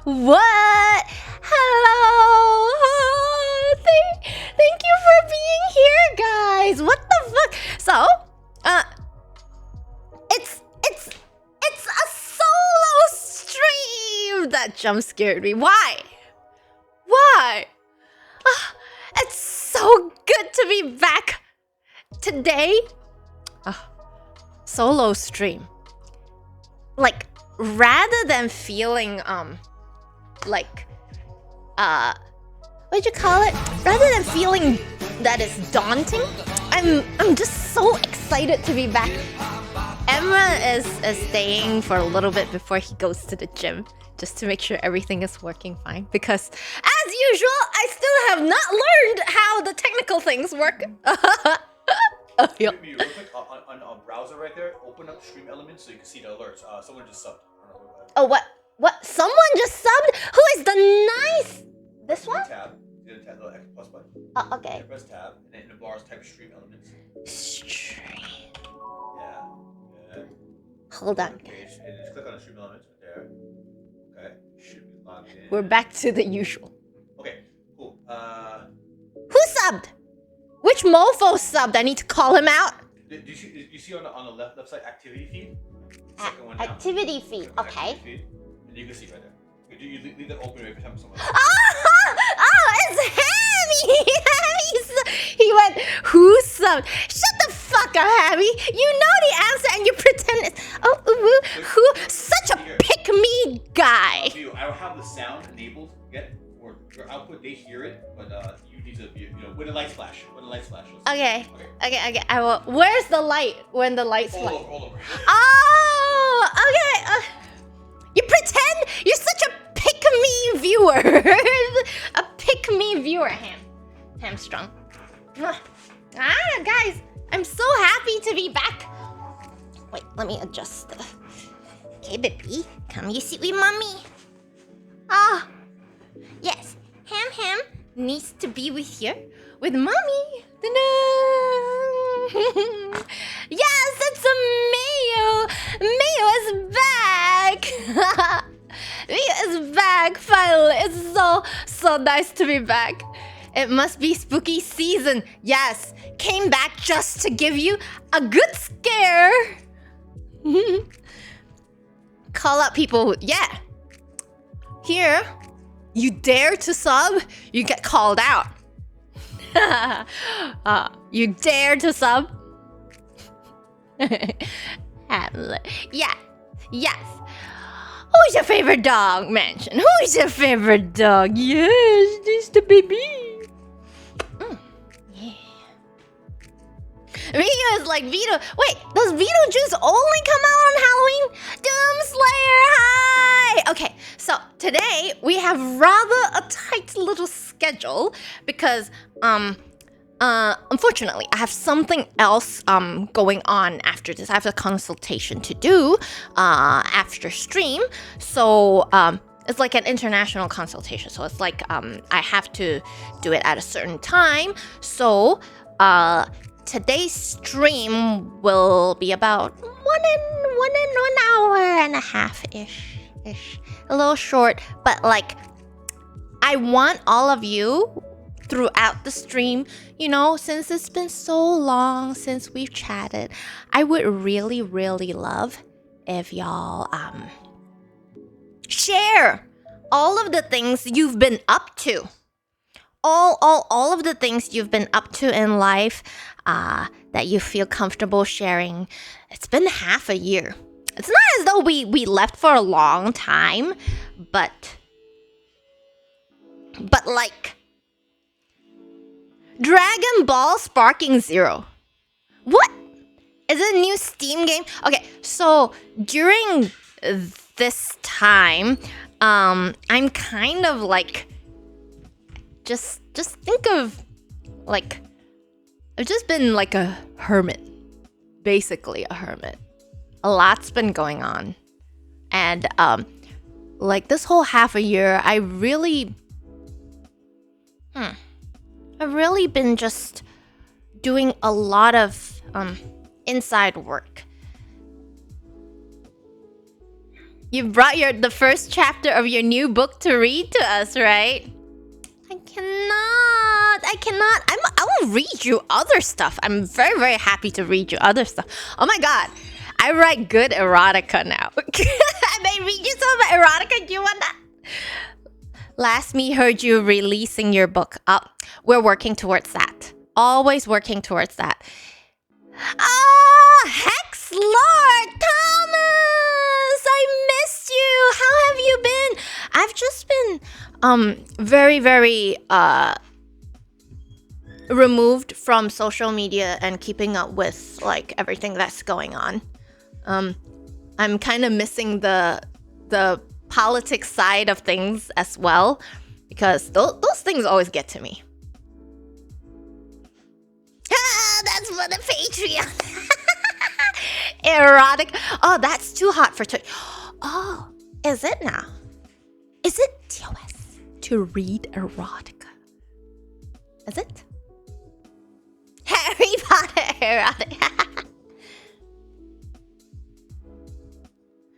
What? Hello. Thank you for being here, guys. What the fuck? So, it's a solo stream. That jump scared me. Why? It's so good to be back today. Solo stream. Like, rather than feeling like what'd you call it? Rather than feeling that it's daunting, I'm just so excited to be back. Emma is staying for a little bit before he goes to the gym, just to make sure everything is working fine. Because, as usual, I still have not learned how the technical things work. Real quick, on a browser right there, open up Stream Elements so you can see the alerts. Someone just subbed. Oh, what? Someone just subbed? Who is the nice? This one? Tab. The tab, the X plus button. Oh, okay. Press tab, and then in the bars type Stream Elements. Stream. Yeah. Hold on. Page, and just click on the Stream Elements right there. Okay. Should be logged in. We're back to the usual. Okay. Cool. Who subbed? Which mofo subbed? I need to call him out. Do you see on the left side activity feed? Second one down. Activity feed. Okay. Activity feed, and you can see right there. You leave that open every time someone. Oh, it's Hammy. He went. Who subbed? Shut the fuck up, Hammy. You know the answer and you pretend it's. Who? Such a pick me guy. I will have the sound enabled yet, or your output they hear it, but you need to be, when the lights flash. Okay. I will. Where's the light when the lights flash? All over. Oh, okay. You pretend you're such a pick-me viewer. A pick-me viewer, Hamstrung. Guys, I'm so happy to be back. Wait, let me adjust. Okay, baby, come you sit with mommy. Yes, Ham needs to be with mommy. Yes, it's a Miyu. Miyu is back. Miyu is back finally. It's so nice to be back. It must be spooky season. Yes, came back just to give you a good scare. Call out people. Yeah. Here, you dare to sub, you get called out. You dare to sub? Hamlet. Yeah. Yes. Who's your favorite dog? Mention. Who's your favorite dog? Yes, this the baby. Yeah. Vito is like Vito. Wait, does Beetlejuice only come out on Halloween? Doomslayer, hi! Okay, so today we have rather a tight little schedule because unfortunately I have something else going on after this. I have a consultation to do after stream. So it's like an international consultation. So it's like I have to do it at a certain time. So today's stream will be about one hour and a half ish. A little short, but like I want all of you throughout the stream, since it's been so long since we've chatted, I would really love if y'all share all of the things you've been up to. All of the things you've been up to in life that you feel comfortable sharing. It's been half a year. It's not as though we left for a long time, but like Dragon Ball Sparking Zero. What? Is it a new Steam game? Okay, so during this time, I'm kind of like just think of like I've just been like a hermit. Basically a hermit. A lot's been going on. And like this whole half a year, I've really been just doing a lot of inside work. You brought the first chapter of your new book to read to us, right? I cannot. I will read you other stuff. I'm very, very happy to read you other stuff. Oh my god. I write good erotica now. I may read you some erotica. Do you want that? Last me heard you releasing your book. We're working towards that. Always working towards that. Hex Lord Thomas! I missed you. How have you been? I've just been very, very removed from social media and keeping up with like everything that's going on. I'm kind of missing the politics side of things as well, because those things always get to me. That's for the Patreon. Erotic. Oh, that's too hot for Oh, is it now? Is it TOS to read erotica? Is it? Harry Potter erotica.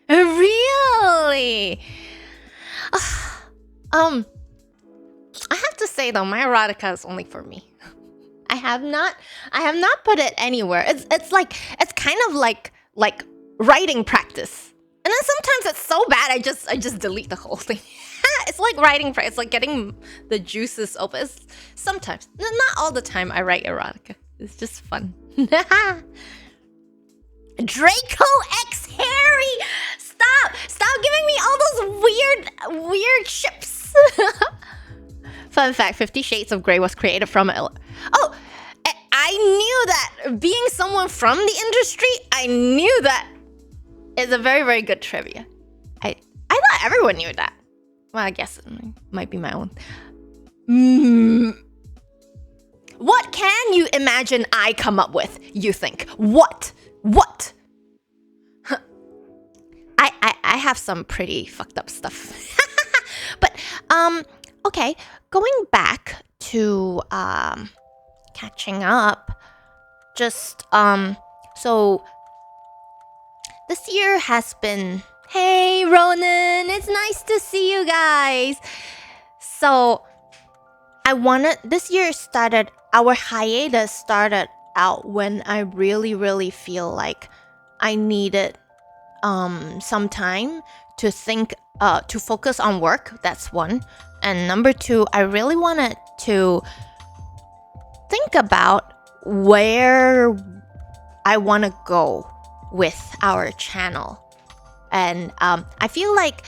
Really? I have to say though, my erotica is only for me. I have not put it anywhere. It's kind of like writing practice. And then sometimes it's so bad I just delete the whole thing. It's like writing practice. It's like getting the juices open. Sometimes, not all the time I write erotica. It's just fun. Draco X Harry! Stop giving me all those weird ships. Fun fact, 50 Shades of Grey was created from I knew that. Being someone from the industry, I knew that. It's a very, very good trivia. I thought everyone knew that. Well, I guess it might be my own. What can you imagine I come up with, you think? What? I have some pretty fucked up stuff. But, okay. Going back to, catching up. Just, so... This year has been... Hey, Ronan! It's nice to see you guys! So, this year started... Our hiatus started out when I really, really feel like I needed some time to think, to focus on work. That's one. And number two, I really wanted to think about where I want to go with our channel. And I feel like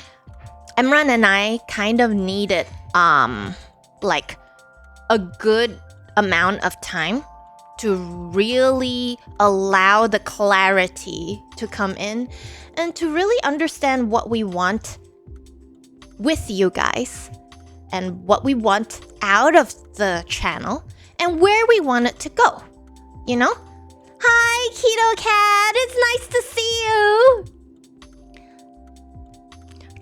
Emran and I kind of needed like a good amount of time to really allow the clarity to come in and to really understand what we want with you guys and what we want out of the channel and where we want it to go, you know? Hi, Keto Cat! It's nice to see you!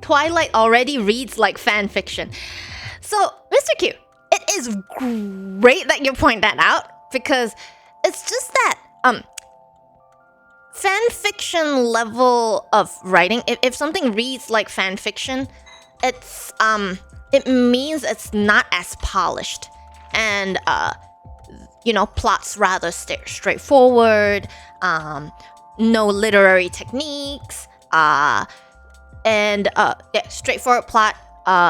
Twilight already reads like fan fiction. So, Mr. Q, it is great that you point that out, because it's just that fan fiction level of writing, if something reads like fan fiction, it's it means it's not as polished, and you know, plots rather straightforward, no literary techniques, and straightforward plot,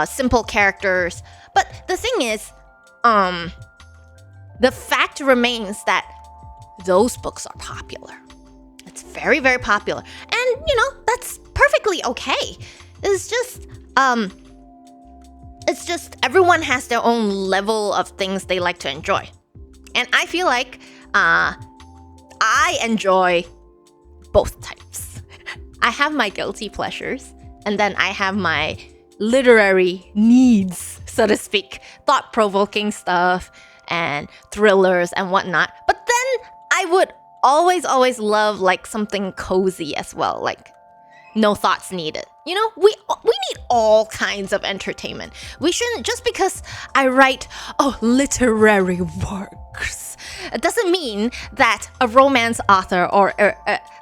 simple characters. But the thing is, the fact remains that those books are popular. It's very, very popular. And, you know, that's perfectly okay. It's just everyone has their own level of things they like to enjoy. And I feel like I enjoy both types. I have my guilty pleasures, and then I have my literary needs, so to speak, thought-provoking stuff and thrillers and whatnot. But then I would always love like something cozy as well, like no thoughts needed. You know, we need all kinds of entertainment. We shouldn't, just because I write literary works, it doesn't mean that a romance author or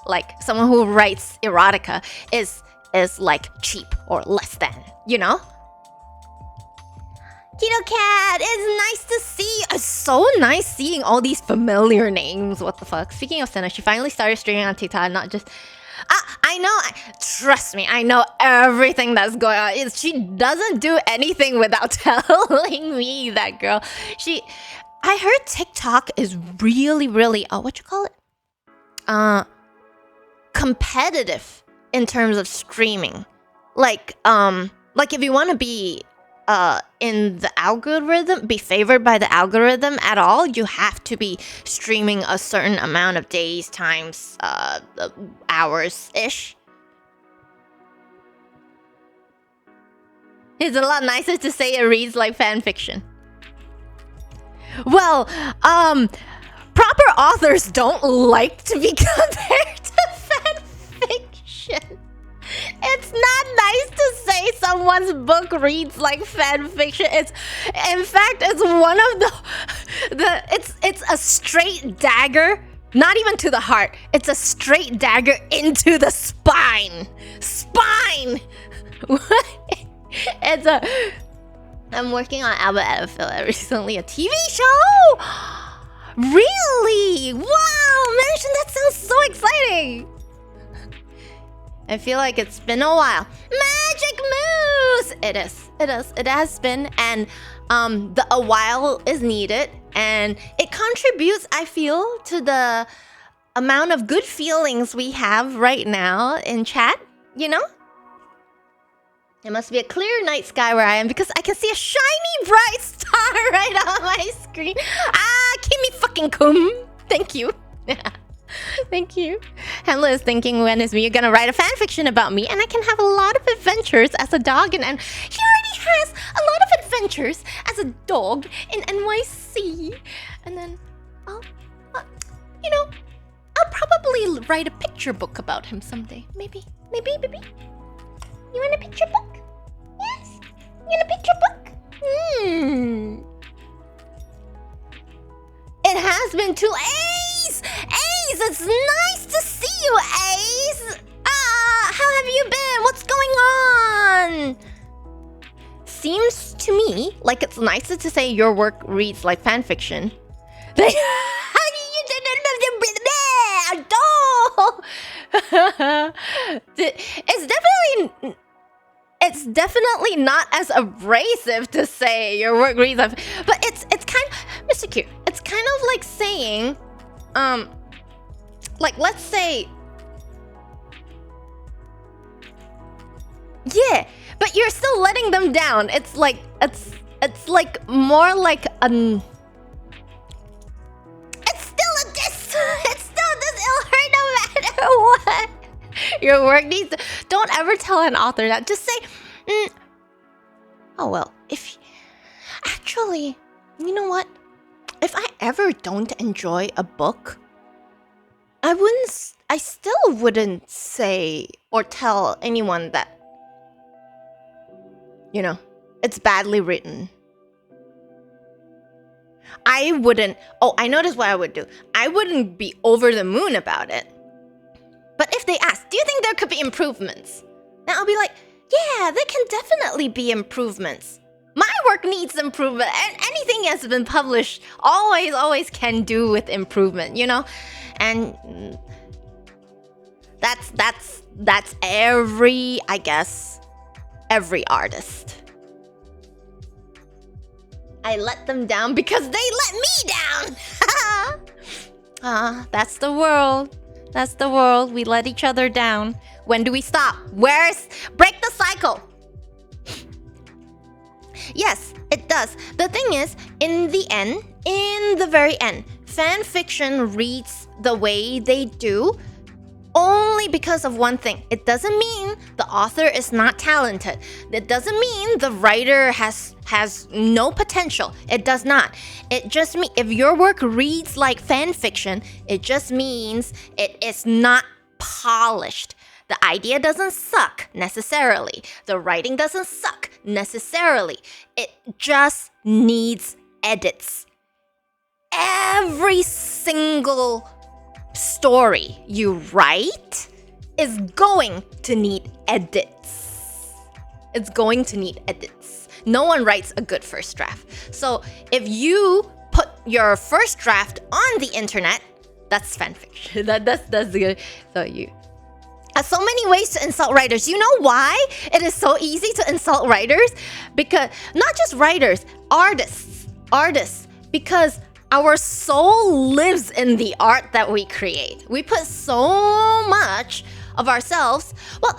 like someone who writes erotica is is like cheap or less than, you know? Keto Cat, it's nice to see. It's so nice seeing all these familiar names. What the fuck? Speaking of Senna, she finally started streaming on TikTok, not just... I know. Trust me, I know everything that's going on. She doesn't do anything without telling me, that girl. I heard TikTok is really, really... what you call it? Competitive in terms of streaming. Like if you want to be... in the algorithm, be favored by the algorithm at all, you have to be streaming a certain amount of days times hours-ish. It's a lot nicer to say it reads like fan fiction. Well, proper authors don't like to be compared to fan fiction. It's not nice to say someone's book reads like fan fiction. In fact, it's one of it's a straight dagger, not even to the heart. It's a straight dagger into the spine. I'm working on Albert Edifil recently, a TV show. Really? Wow, mention that sounds so exciting. I feel like it's been a while. Magic Moose! It has been, and a while is needed, and it contributes, I feel, to the amount of good feelings we have right now in chat, you know? It must be a clear night sky where I am, because I can see a shiny bright star right on my screen. Kimi fucking kum. Thank you. Thank you. Hamlet is thinking, when is Miyu gonna write a fanfiction about me and I can have a lot of adventures as a dog and he already has a lot of adventures as a dog in NYC. And then I'll probably write a picture book about him someday. Maybe. You want a picture book? Yes? You want a picture book? It has been 2 Ace! Ace, it's nice to see you, Ace! How have you been? What's going on? Seems to me like it's nicer to say your work reads like fanfiction. It's definitely not as abrasive to say your work reads like, but it's kind of, Mr. Q, it's kind of like saying, like, let's say, yeah, but you're still letting them down. It's like more like it's still a diss. It's still a diss. It'll hurt no matter what. Your work needs to... Don't ever tell an author that. Just say, oh, well, if... Actually, you know what? If I ever don't enjoy a book, I still wouldn't say or tell anyone that, you know, it's badly written. I wouldn't... Oh, I noticed what I would do. I wouldn't be over the moon about it. But if they ask, do you think there could be improvements? Then I'll be like, yeah, there can definitely be improvements. My work needs improvement, and anything that's been published always can do with improvement, you know? And that's every, I guess, every artist. I let them down because they let me down. That's the world. That's the world. We let each other down. When do we stop? Break the cycle? Yes, it does. The thing is, in the very end, fan fiction reads the way they do only because of one thing. It doesn't mean the author is not talented. It doesn't mean the writer has no potential. It does not. It just means if your work reads like fan fiction, it just means it is not polished. The idea doesn't suck necessarily. The writing doesn't suck necessarily. It just needs edits. Every single story you write is going to need edits. It's going to need edits. No one writes a good first draft. So if you put your first draft on the internet, that's fanfiction. That's good. So you. So many ways to insult writers. You know why it is so easy to insult writers? Because not just writers, artists. Because our soul lives in the art that we create. We put so much of ourselves. Well,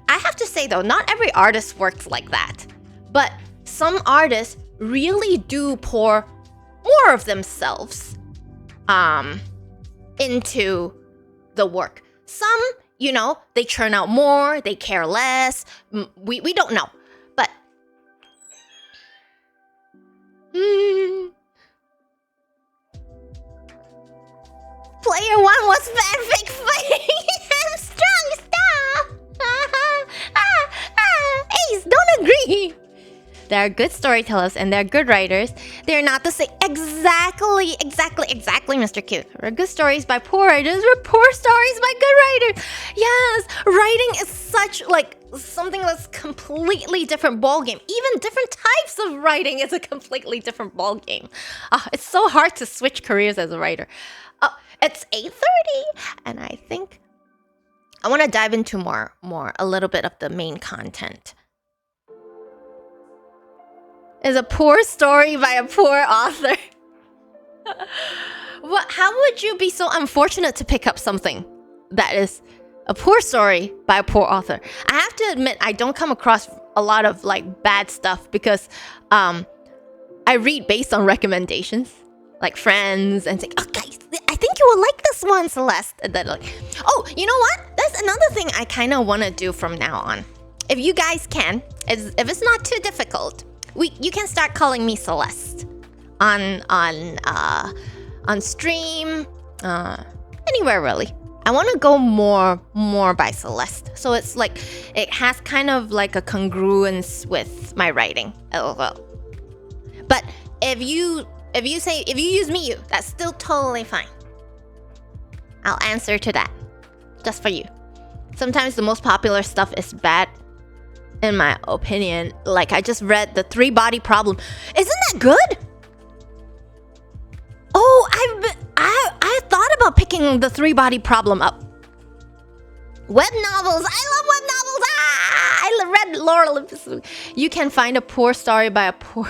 I have to say though, not every artist works like that. But some artists really do pour more of themselves into the work. Some, you know, they churn out more, they care less. We don't know. But Player 1 was fanfic fighting hamstrung. Stop! Ace, don't agree. There are good storytellers and there are good writers. They're not the same. Exactly, Mr. Cute. There are good stories by poor writers, there are poor stories by good writers. Yes, writing is such like something that's completely different ballgame. Even different types of writing is a completely different ballgame. It's so hard to switch careers as a writer. It's 8:30, and I think I want to dive into a little bit of the main content. Is a poor story by a poor author. How would you be so unfortunate to pick up something that is a poor story by a poor author? I have to admit, I don't come across a lot of like bad stuff because I read based on recommendations, like friends, and say, "Oh, guys, I think you will like this one, Celeste." And then like, oh, you know what? That's another thing I kind of want to do from now on. If you guys can, if it's not too difficult. You can start calling me Celeste on stream, anywhere really. I want to go more by Celeste, so it's like it has kind of like a congruence with my writing. But if you use Miyu, that's still totally fine. I'll answer to that, just for you. Sometimes the most popular stuff is bad. In my opinion, like I just read The 3-Body Problem. Isn't that good? Oh, I thought about picking The 3-Body Problem up. Web novels. I love web novels. I read Laura Olympus. You can find a poor story by a poor.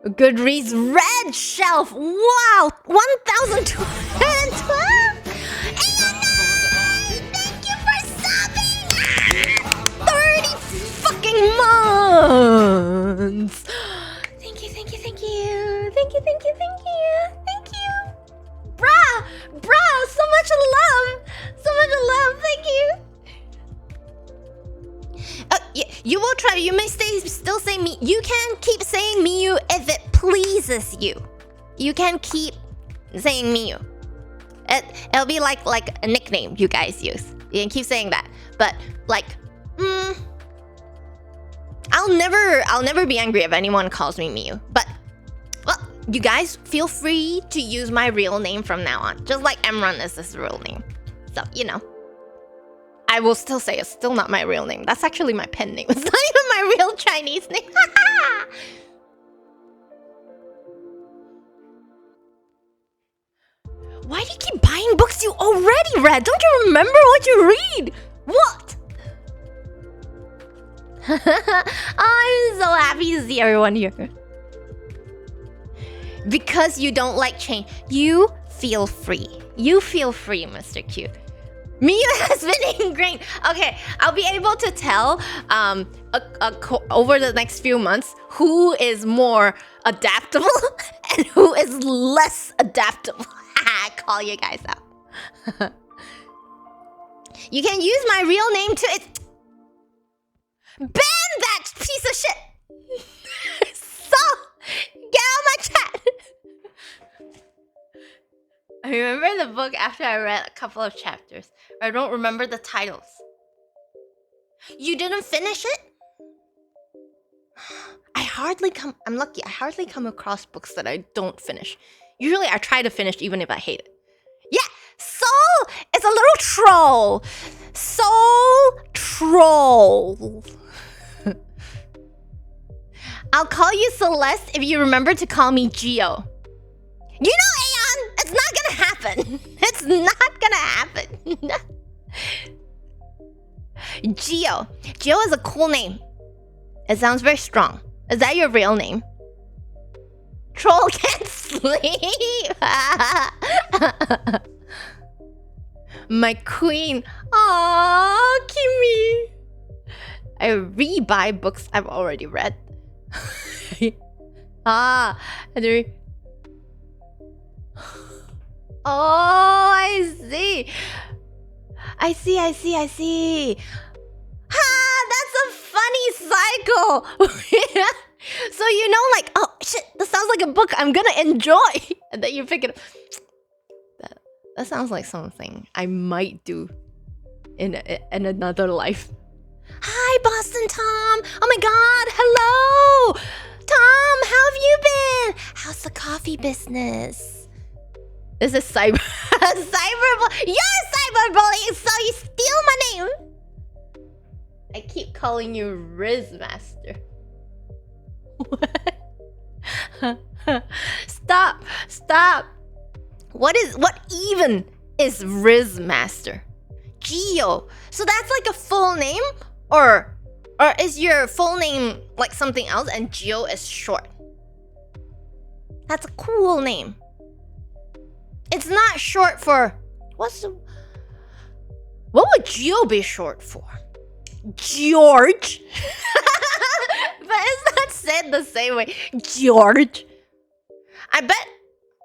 Goodreads Red Shelf. Wow, 1,212. Months. Thank you. Bruh, so much love. Thank you. You will try. You may still say me. You can keep saying Miyu if it pleases you. You can keep saying Miyu. It'll be like a nickname you guys use. You can keep saying that. But like, I'll never be angry if anyone calls me Miyu. But, well, you guys feel free to use my real name from now on. Just like Emron is his real name. So, you know. I will still say it's still not my real name. That's actually my pen name. It's not even my real Chinese name. Why do you keep buying books you already read? Don't you remember what you read? What? I'm so happy to see everyone here. Because you don't like change. You feel free. You feel free, Mr. Cute. Miyu has been ingrained. Okay, I'll be able to tell over the next few months who is more adaptable and who is less adaptable. I call you guys out. You can use my real name too. Ban that piece of shit! So, get out of my chat! I remember the book after I read a couple of chapters. I don't remember the titles. You didn't finish it? I'm lucky. I hardly come across books that I don't finish. Usually I try to finish even if I hate it. Yeah, so is a little troll. So troll. I'll call you Celeste if you remember to call me Geo. You know, Aeon, it's not gonna happen. It's not gonna happen. Geo. Geo is a cool name. It sounds very strong. Is that your real name? Troll can't sleep. My queen. Aww, Kimmy. I re-buy books I've already read. Oh, I see. I see. Ha! That's a funny cycle. So you know, like, oh shit, this sounds like a book I'm gonna enjoy, and then you pick it up. That sounds like something I might do in another life. Hi, Boston Tom. Oh my God, hello, Tom. How have you been? How's the coffee business? This is cyberbullying. You're cyberbullying, so you steal my name. I keep calling you Riz Master. What? Stop. What even is Riz Master? Geo. So that's like a full name, or is your full name like something else and Geo is short? That's a cool name. It's not short for what would Geo be short for? George. But it's not said the same way. George. I bet.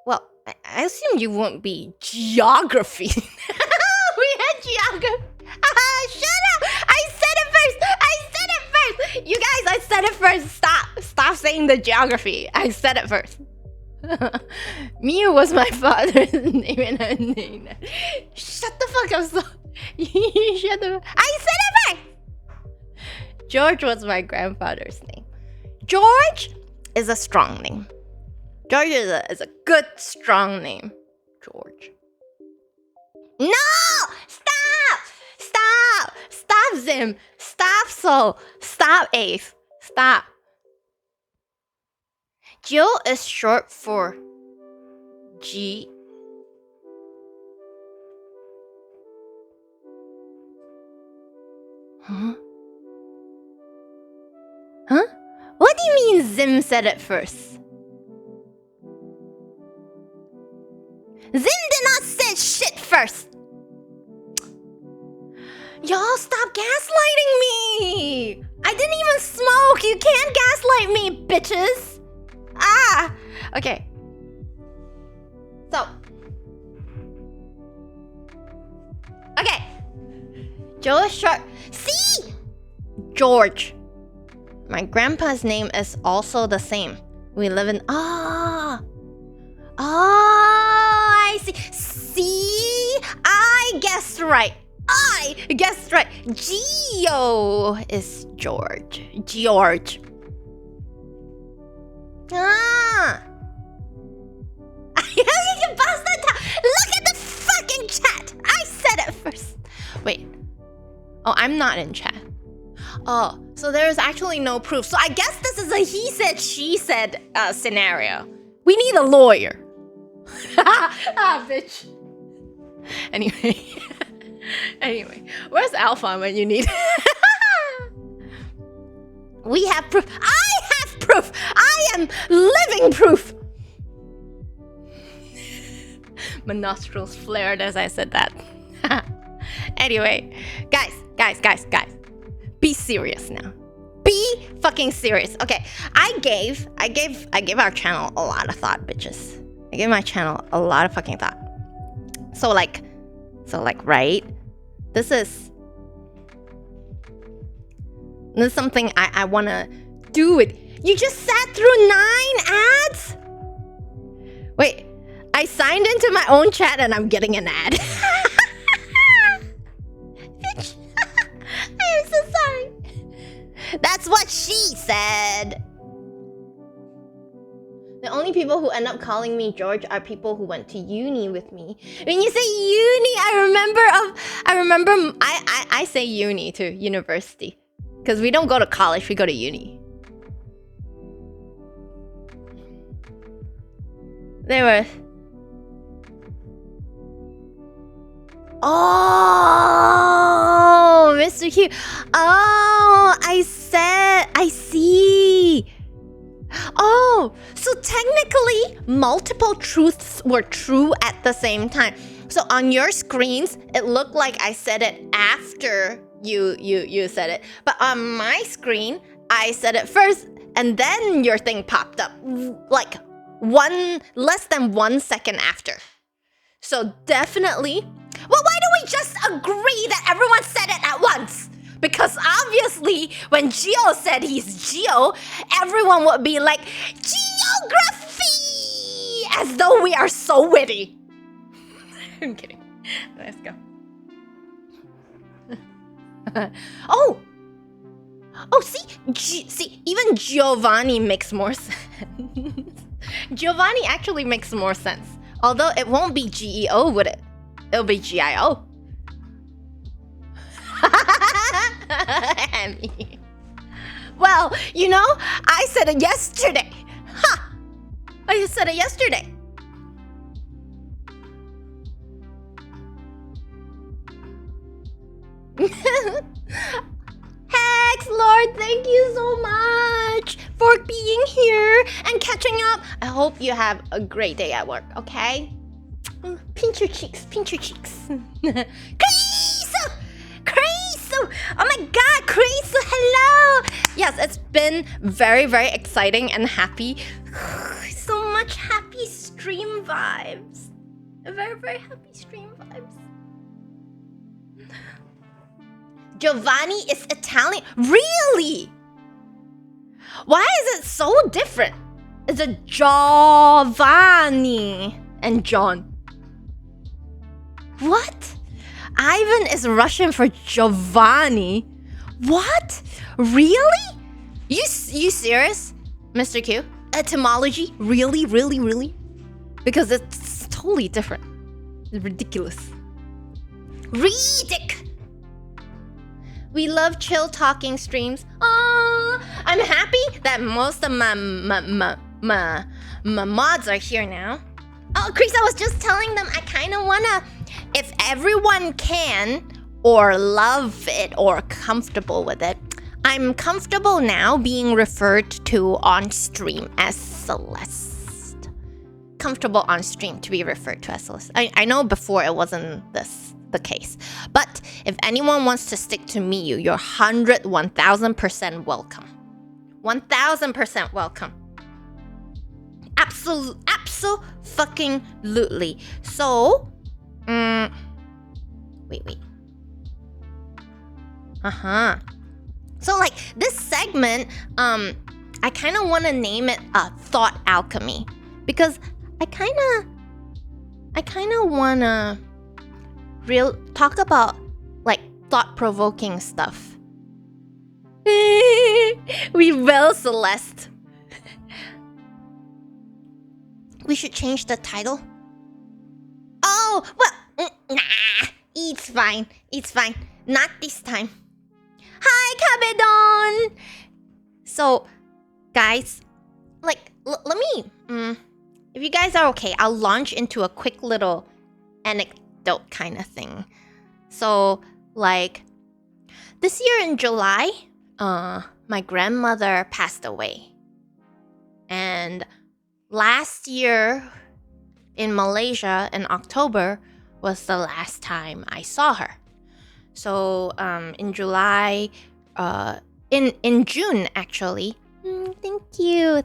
Well, I assume you won't be geography. We had geography. Shut up! I said it first. You guys, I said it first. Stop saying the geography. I said it first. Miyu was my father's name and I named it. Shut the fuck up. I said it first. George was my grandfather's name. George is a strong name. George is a good, strong name. George. No! Stop, Zim. Stop, Soul. Stop, Ace. Stop. Geo is short for G. Huh? What do you mean Zim said it first? Zim did not say shit first. Y'all stop gaslighting me. I didn't even smoke. You can't gaslight me, bitches. Okay. So. Okay. Joe is short. See? George. My grandpa's name is also the same. We live in... I see. See? I guessed right. Geo is George. George. You can bust that down. Look at the fucking chat. I said it first. Wait. Oh, I'm not in chat. Oh, so there is actually no proof. So I guess this is a he said, she said scenario. We need a lawyer. Bitch. Anyway, where's Alpha when you need? We have proof. I have proof. I am living proof. My nostrils flared as I said that. Anyway, guys. Be serious now. Be fucking serious. Okay, I gave our channel a lot of thought, bitches. I gave my channel a lot of fucking thought. So like, right? This is something I wanna do it. You just sat through 9 ads? Wait, I signed into my own chat and I'm getting an ad. Bitch. I am so sorry. That's what she said. The only people who end up calling me George are people who went to uni with me. When you say uni, I say uni too, university. Because we don't go to college, we go to uni. There was... Oh, Mr. Q. Oh, I see. Oh, so technically, multiple truths were true at the same time. So on your screens, it looked like I said it after you said it. But on my screen, I said it first, and then your thing popped up. Like less than 1 second after. So definitely... Well, why don't we just agree that everyone said it at once? Because obviously, when Geo said he's Geo, everyone would be like, geography! As though we are so witty. I'm kidding. Let's go. Oh, see, even Giovanni makes more sense. Giovanni actually makes more sense. Although it won't be GEO, would it? It'll be GIO. Well, you know, I said it yesterday. Ha! I said it yesterday. Hex Lord, thank you so much for being here and catching up. I hope you have a great day at work, okay? Pinch your cheeks, pinch your cheeks. Kriso! Oh my god, Kriso, hello! Yes, it's been very, very exciting and happy. So much happy stream vibes. Very, very happy stream vibes. Giovanni is Italian. Really? Why is it so different? It's a Giovanni and John. What? Ivan is Russian for Giovanni. What? Really? You serious, Mr. Q? Etymology? Really? Because it's totally different. It's ridiculous. We love chill talking streams. Oh, I'm happy that most of my mods are here now. Oh, Chris, I was just telling them I kind of wanna, if everyone can or love it or comfortable with it, I'm comfortable now being referred to on stream as Celeste. Comfortable on stream to be referred to as Celeste. I know before it wasn't the case, but if anyone wants to stick to Miyu, you're 1000% welcome. 1000% welcome. Absolutely. So, wait. So like this segment, I kind of want to name it Thought Alchemy because I kind of want to talk about like thought-provoking stuff. We will, Celeste. We should change the title. Oh, well, nah, it's fine. Not this time. Hi, Cabedon! So, guys, like, let me, if you guys are okay, I'll launch into a quick little anecdote kind of thing. So, like, this year in July, my grandmother passed away. And last year in Malaysia in October was the last time I saw her. So in July, in June actually, thank you.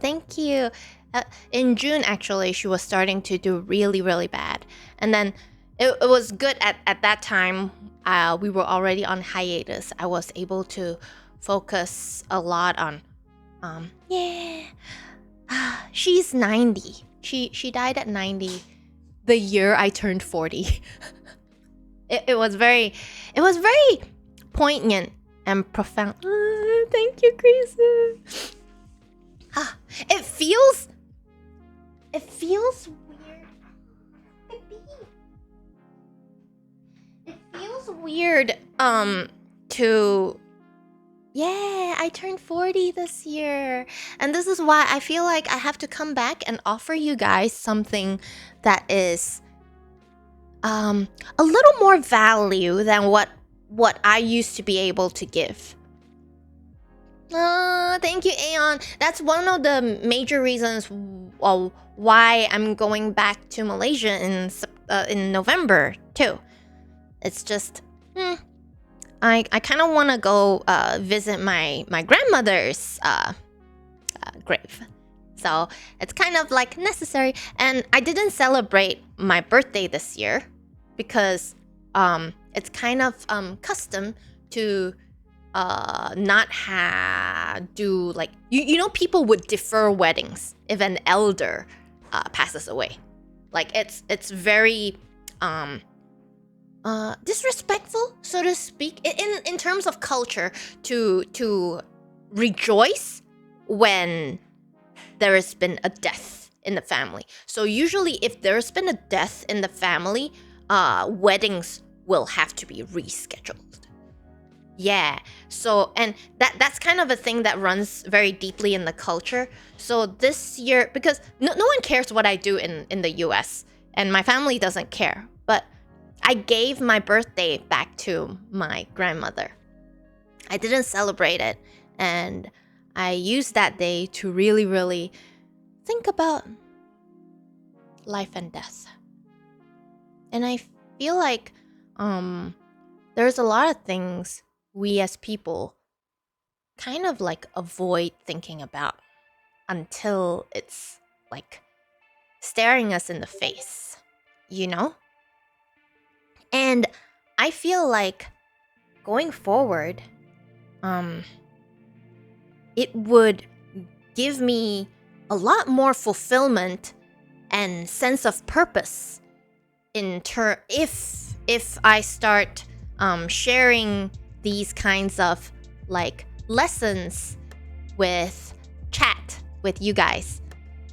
In June actually, she was starting to do really bad, and then it was good at that time. We were already on hiatus. I was able to focus a lot on, she's 90. She died at 90, the year I turned 40. It was very poignant and profound. Thank you, Chris. It feels it feels weird. It feels weird to yeah, I turned 40 this year. And this is why I feel like I have to come back and offer you guys something that is a little more value than what I used to be able to give. Thank you, Aeon. That's one of the major reasons why I'm going back to Malaysia in November too. It's just, I kind of want to go visit my grandmother's grave. So it's kind of like necessary. And I didn't celebrate my birthday this year because it's kind of custom to not do like you know, people would defer weddings if an elder passes away. Like it's very disrespectful, so to speak, in terms of culture, to rejoice when there has been a death in the family. So usually if there's been a death in the family, weddings will have to be rescheduled. Yeah, so and that's kind of a thing that runs very deeply in the culture. So this year, because no one cares what I do in the US, and my family doesn't care, but I gave my birthday back to my grandmother. I didn't celebrate it, and I used that day to really, really think about life and death. And I feel like there's a lot of things we as people kind of like avoid thinking about until it's like staring us in the face, you know? And I feel like going forward, it would give me a lot more fulfillment and sense of purpose if I start sharing these kinds of like lessons with chat with you guys.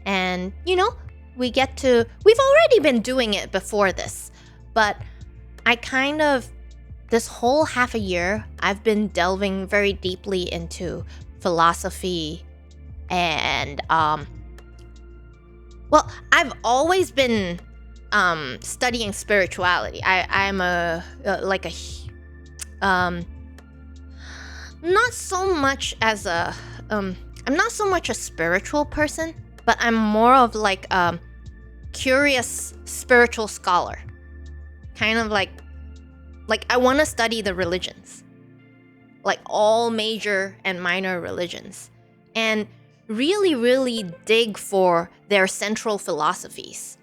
And you know, we've already been doing it before this, but I kind of, this whole half a year, I've been delving very deeply into philosophy and well, I've always been studying spirituality. I'm not so much as I'm not so much a spiritual person, but I'm more of like a curious spiritual scholar. Kind of like I want to study the religions, like all major and minor religions, and really, really dig for their central philosophies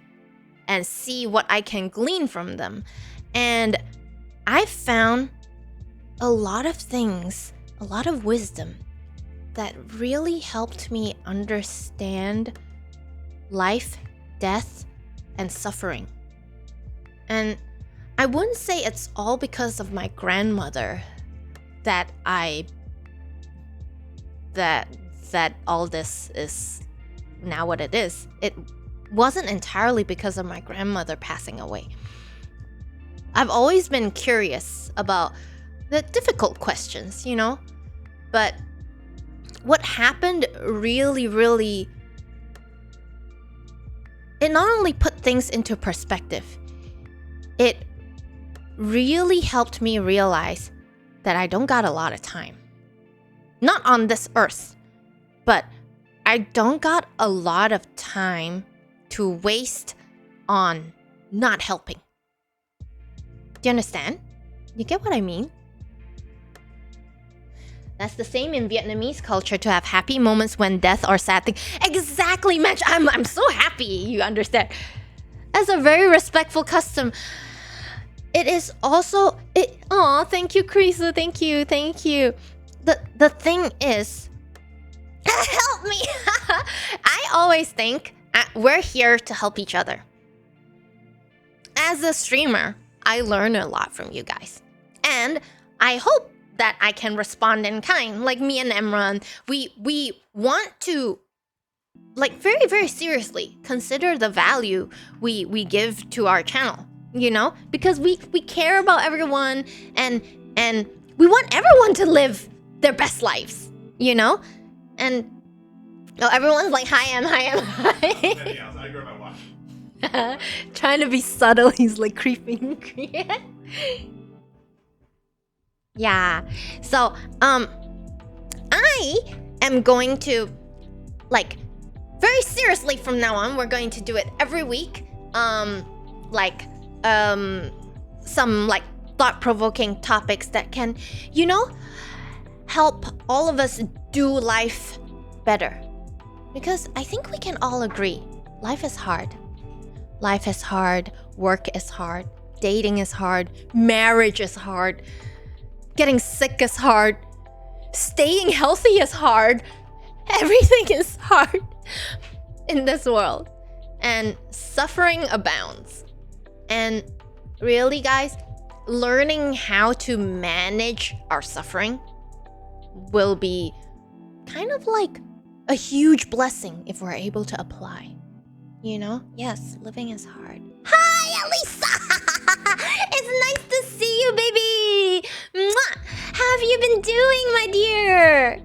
and see what I can glean from them. And I found a lot of things, a lot of wisdom that really helped me understand life, death, and suffering. And I wouldn't say it's all because of my grandmother that all this is now what it is. It wasn't entirely because of my grandmother passing away. I've always been curious about the difficult questions, you know? But what happened really, really, it not only put things into perspective, it really helped me realize that I don't got a lot of time. Not on this earth, but I don't got a lot of time to waste on not helping. Do you understand? You get what I mean? That's the same in Vietnamese culture, to have happy moments when death or sad thing. Exactly, Match. I'm so happy you understand. As a very respectful custom, it is also thank you, Krisa. Thank you. The thing is, help me. I always think we're here to help each other. As a streamer, I learn a lot from you guys. And I hope that I can respond in kind. Like me and Emran, we want to like very, very seriously consider the value we give to our channel, you know? Because we care about everyone and we want everyone to live their best lives, you know? And everyone's like, hi, hi. I grab my watch. Trying to be subtle, he's like creeping. Yeah. So, I am going to, like, very seriously from now on, we're going to do it every week. Some like thought-provoking topics that can, you know, help all of us do life better. Because I think we can all agree, life is hard. Life is hard, work is hard, dating is hard, marriage is hard, getting sick is hard, staying healthy is hard. Everything is hard in this world. And suffering abounds. And really, guys, learning how to manage our suffering will be kind of like a huge blessing if we're able to apply. You know? Yes, living is hard. Hi, Elisa! It's nice to see you, baby! Mwah! How have you been doing, my dear?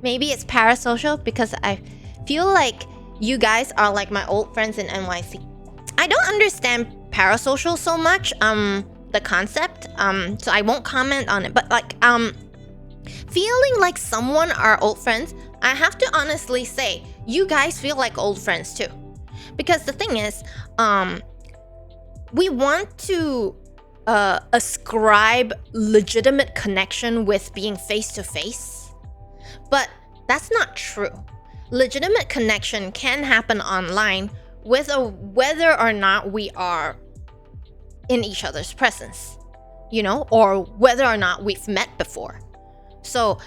Maybe it's parasocial because I feel like you guys are like my old friends in NYC. I don't understand parasocial so much, the concept, so I won't comment on it. But like, feeling like someone are old friends, I have to honestly say, you guys feel like old friends too. Because the thing is, we want to ascribe legitimate connection with being face-to-face. But that's not true. Legitimate connection can happen online whether or not we are in each other's presence, you know, or whether or not we've met before. So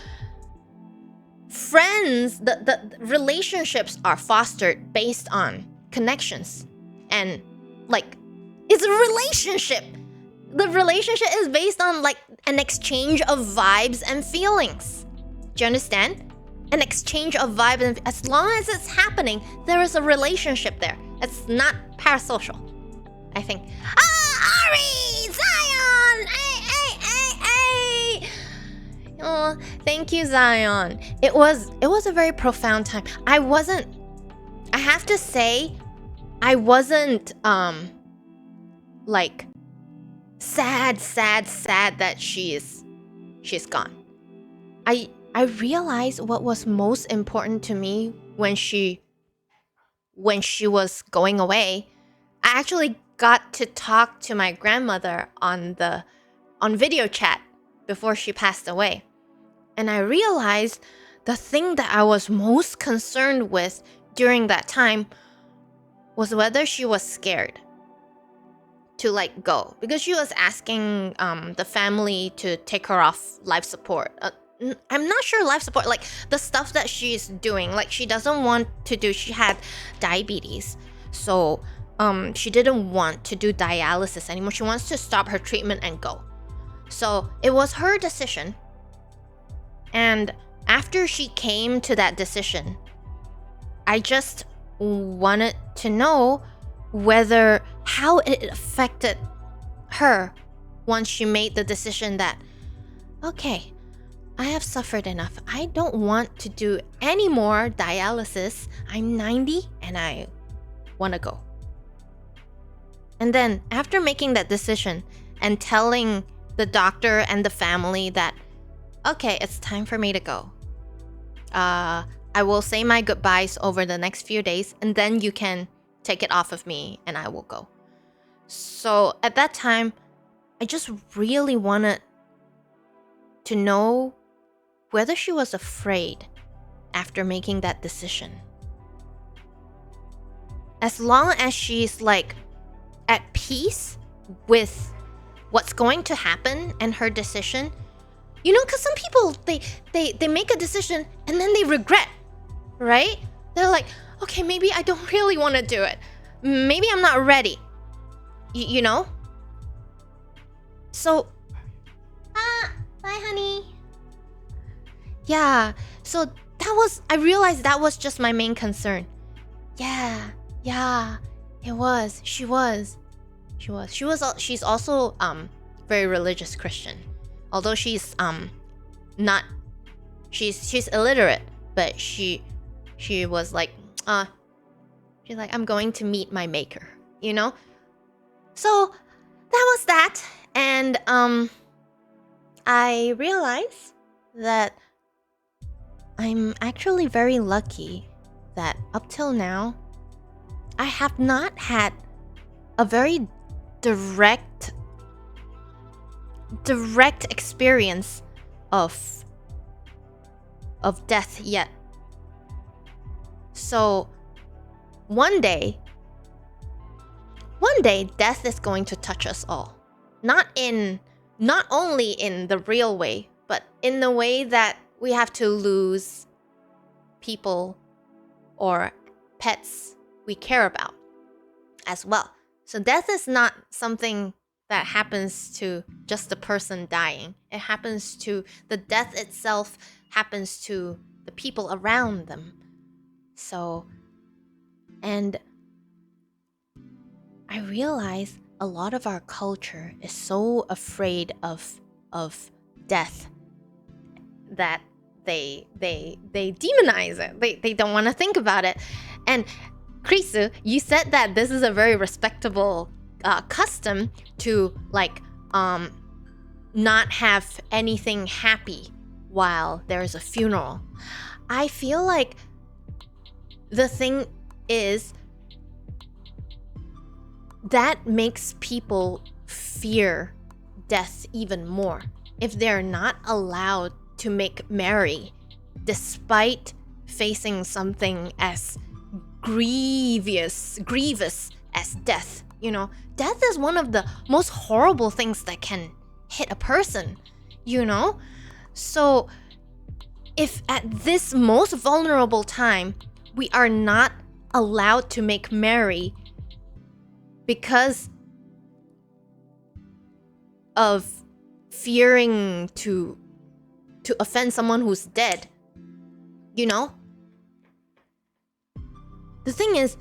friends, the relationships are fostered based on connections. And like, it's a relationship. The relationship is based on like an exchange of vibes and feelings. Do you understand? An exchange of vibes, and as long as it's happening, there is a relationship there. It's not parasocial, I think. Ah, Ari! Zion! Hey! Oh, thank you, Zion. It was a very profound time. I have to say, I wasn't like sad that she's gone. I realized what was most important to me when she was going away. I actually got to talk to my grandmother on video chat before she passed away. And I realized the thing that I was most concerned with during that time was whether she was scared to like go, because she was asking the family to take her off life support. I'm not sure life support, like the stuff that she's doing, like she doesn't want to do. She had diabetes, so she didn't want to do dialysis anymore. She wants to stop her treatment and go. So it was her decision. And after she came to that decision, I just wanted to know how it affected her once she made the decision that, okay, I have suffered enough. I don't want to do any more dialysis. I'm 90 and I want to go. And then after making that decision and telling the doctor and the family that, okay, it's time for me to go. I will say my goodbyes over the next few days, and then you can take it off of me and I will go. So at that time, I just really wanted to know whether she was afraid after making that decision. As long as she's like at peace with what's going to happen and her decision, you know, because some people, they make a decision and then they regret, right? They're like, okay, maybe I don't really want to do it. Maybe I'm not ready. You know? So, bye honey. Yeah, so I realized that was just my main concern. Yeah, it was. She's also very religious Christian. Although she's not, she's illiterate, but she was like, she's like, I'm going to meet my maker, you know? So that was that. And I realized that I'm actually very lucky that up till now, I have not had a very direct experience of death yet. So one day death is going to touch us all. Not only in the real way, but in the way that we have to lose people or pets we care about as well. So death is not something that happens to just the person dying. It happens to the death itself, happens to the people around them. So, and I realize a lot of our culture is so afraid of death that they demonize it. They don't want to think about it. And Krisu, you said that this is a very respectable custom to like not have anything happy while there's a funeral. I feel like the thing is that makes people fear death even more if they're not allowed to make merry despite facing something as grievous as death. You know, death is one of the most horrible things that can hit a person, you know? So if at this most vulnerable time we are not allowed to make merry because of fearing to offend someone who's dead, you know? The thing is,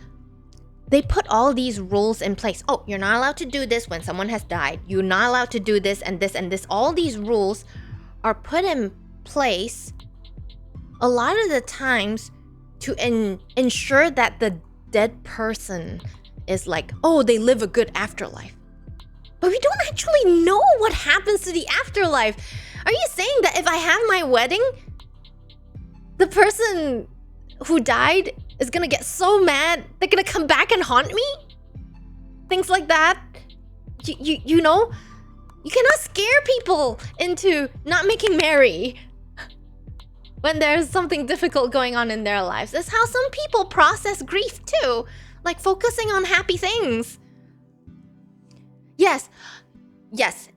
they put all these rules in place. Oh, you're not allowed to do this when someone has died. You're not allowed to do this and this and this. All these rules are put in place a lot of the times to ensure that the dead person is like, oh, they live a good afterlife. But we don't actually know what happens to the afterlife. Are you saying that if I have my wedding, the person who died is gonna get so mad they're gonna come back and haunt me? Things like that. You know, you cannot scare people into not making merry when there's something difficult going on in their lives. That's how some people process grief too, like focusing on happy things. Yes,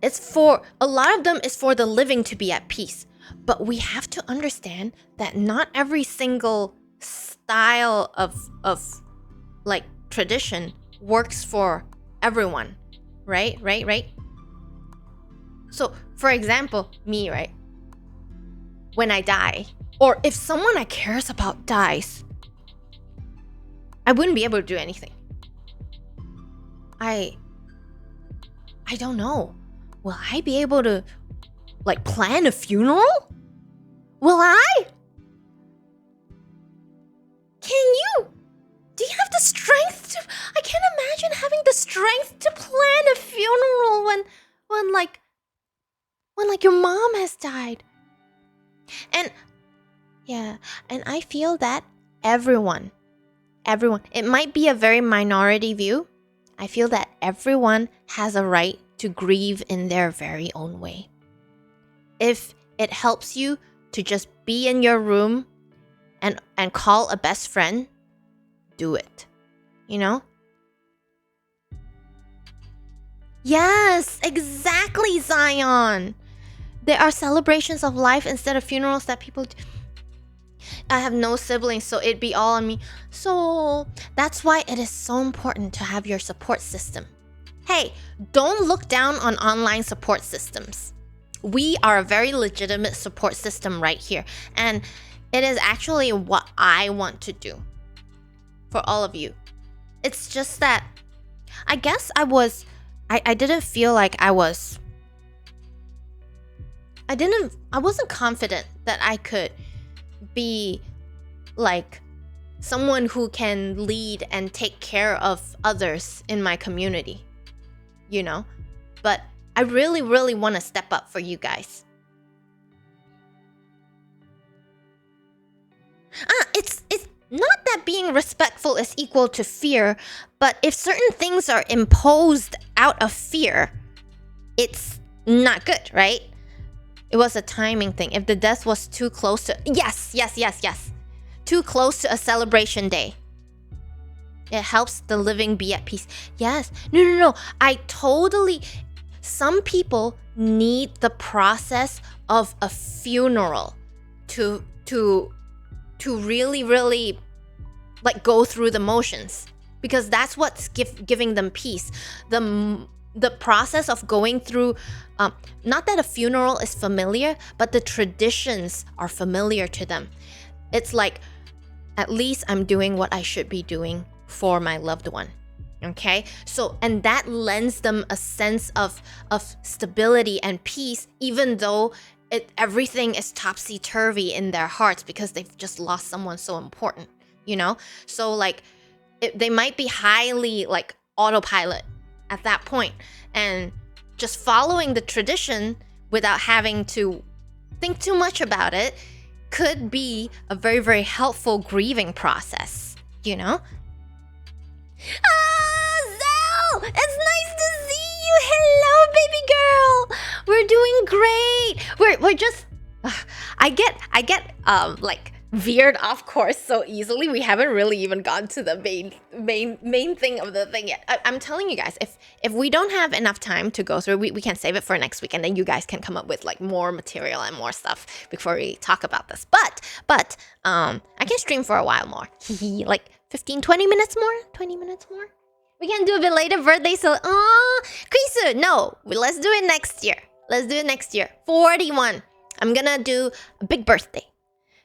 it's for a lot of them is for the living to be at peace. But we have to understand that not every single style of like tradition works for everyone, right? So, for example, me, right? When I die, or if someone I cares about dies, I wouldn't be able to do anything. I don't know. Will I be able to like plan a funeral? Will I? Can you? Do you have the strength to? I can't imagine having the strength to plan a funeral when like your mom has died. And yeah, and I feel that everyone, it might be a very minority view. I feel that everyone has a right to grieve in their very own way. If it helps you to just be in your room and call a best friend, do it. You know? Yes, exactly, Zion. There are celebrations of life instead of funerals that people do. I have no siblings, so it'd be all on me. So that's why it is so important to have your support system. Hey, don't look down on online support systems. We are a very legitimate support system right here. And it is actually what I want to do for all of you. It's just that I guess I didn't feel like I wasn't confident that I could be like someone who can lead and take care of others in my community, you know? But I really, really want to step up for you guys. It's not that being respectful is equal to fear, but if certain things are imposed out of fear, it's not good, right? It was a timing thing. If the death was too close to... Yes. Too close to a celebration day. It helps the living be at peace. Yes. No. I totally... Some people need the process of a funeral to really, really like go through the motions, because that's what's giving them peace. The process of going through, not that a funeral is familiar, but the traditions are familiar to them. It's like, at least I'm doing what I should be doing for my loved one. Okay, so, and that lends them a sense of stability and peace, even though everything is topsy-turvy in their hearts because they've just lost someone so important, you know? So like, they might be highly like autopilot at that point, and just following the tradition without having to think too much about it could be a very, very helpful grieving process, you know? Zell! It's nice to see you! Hello, baby girl! We're doing great! We're just... I get like veered off course so easily. We haven't really even gone to the main thing of the thing yet. I'm telling you guys, if we don't have enough time to go through, we can save it for next week, and then you guys can come up with like more material and more stuff before we talk about this. But I can stream for a while more. Like 15-20 minutes more, 20 minutes more. We can do a belated birthday, so Krisu, no, let's do it next year. 41. I'm gonna do a big birthday.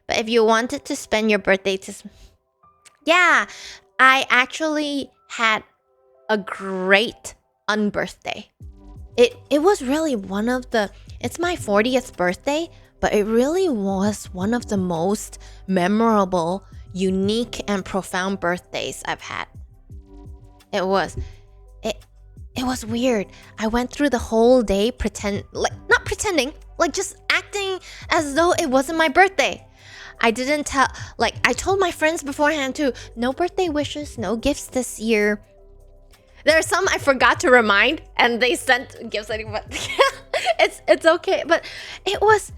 But if you wanted to spend your birthday yeah, I actually had a great unbirthday. It was really one of the... It's my 40th birthday, but it really was one of the most memorable, unique, and profound birthdays I've had. It was weird. I went through the whole day not pretending, like just acting as though it wasn't my birthday. I didn't tell, like, I told my friends beforehand too, no birthday wishes, no gifts this year. There are some I forgot to remind, and they sent gifts anyway, but it's okay. But it was